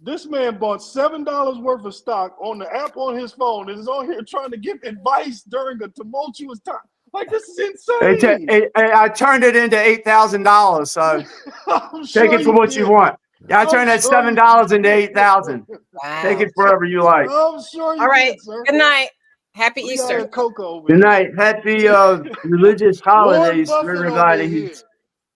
This man bought $7 worth of stock on the app on his phone and is on here trying to give advice during a tumultuous time. Like, this is insane. I turned it into $8,000. So I'm take sure it for you what you did. want. Yeah, I I'm turned that sure $7 you into did. $8,000. Wow. Take it wherever you like. I'm sure you All right. did, sir. Good night. Happy We got Easter. a cocoa over Good here. night. Happy religious Lord holidays to Buffett over everybody. here.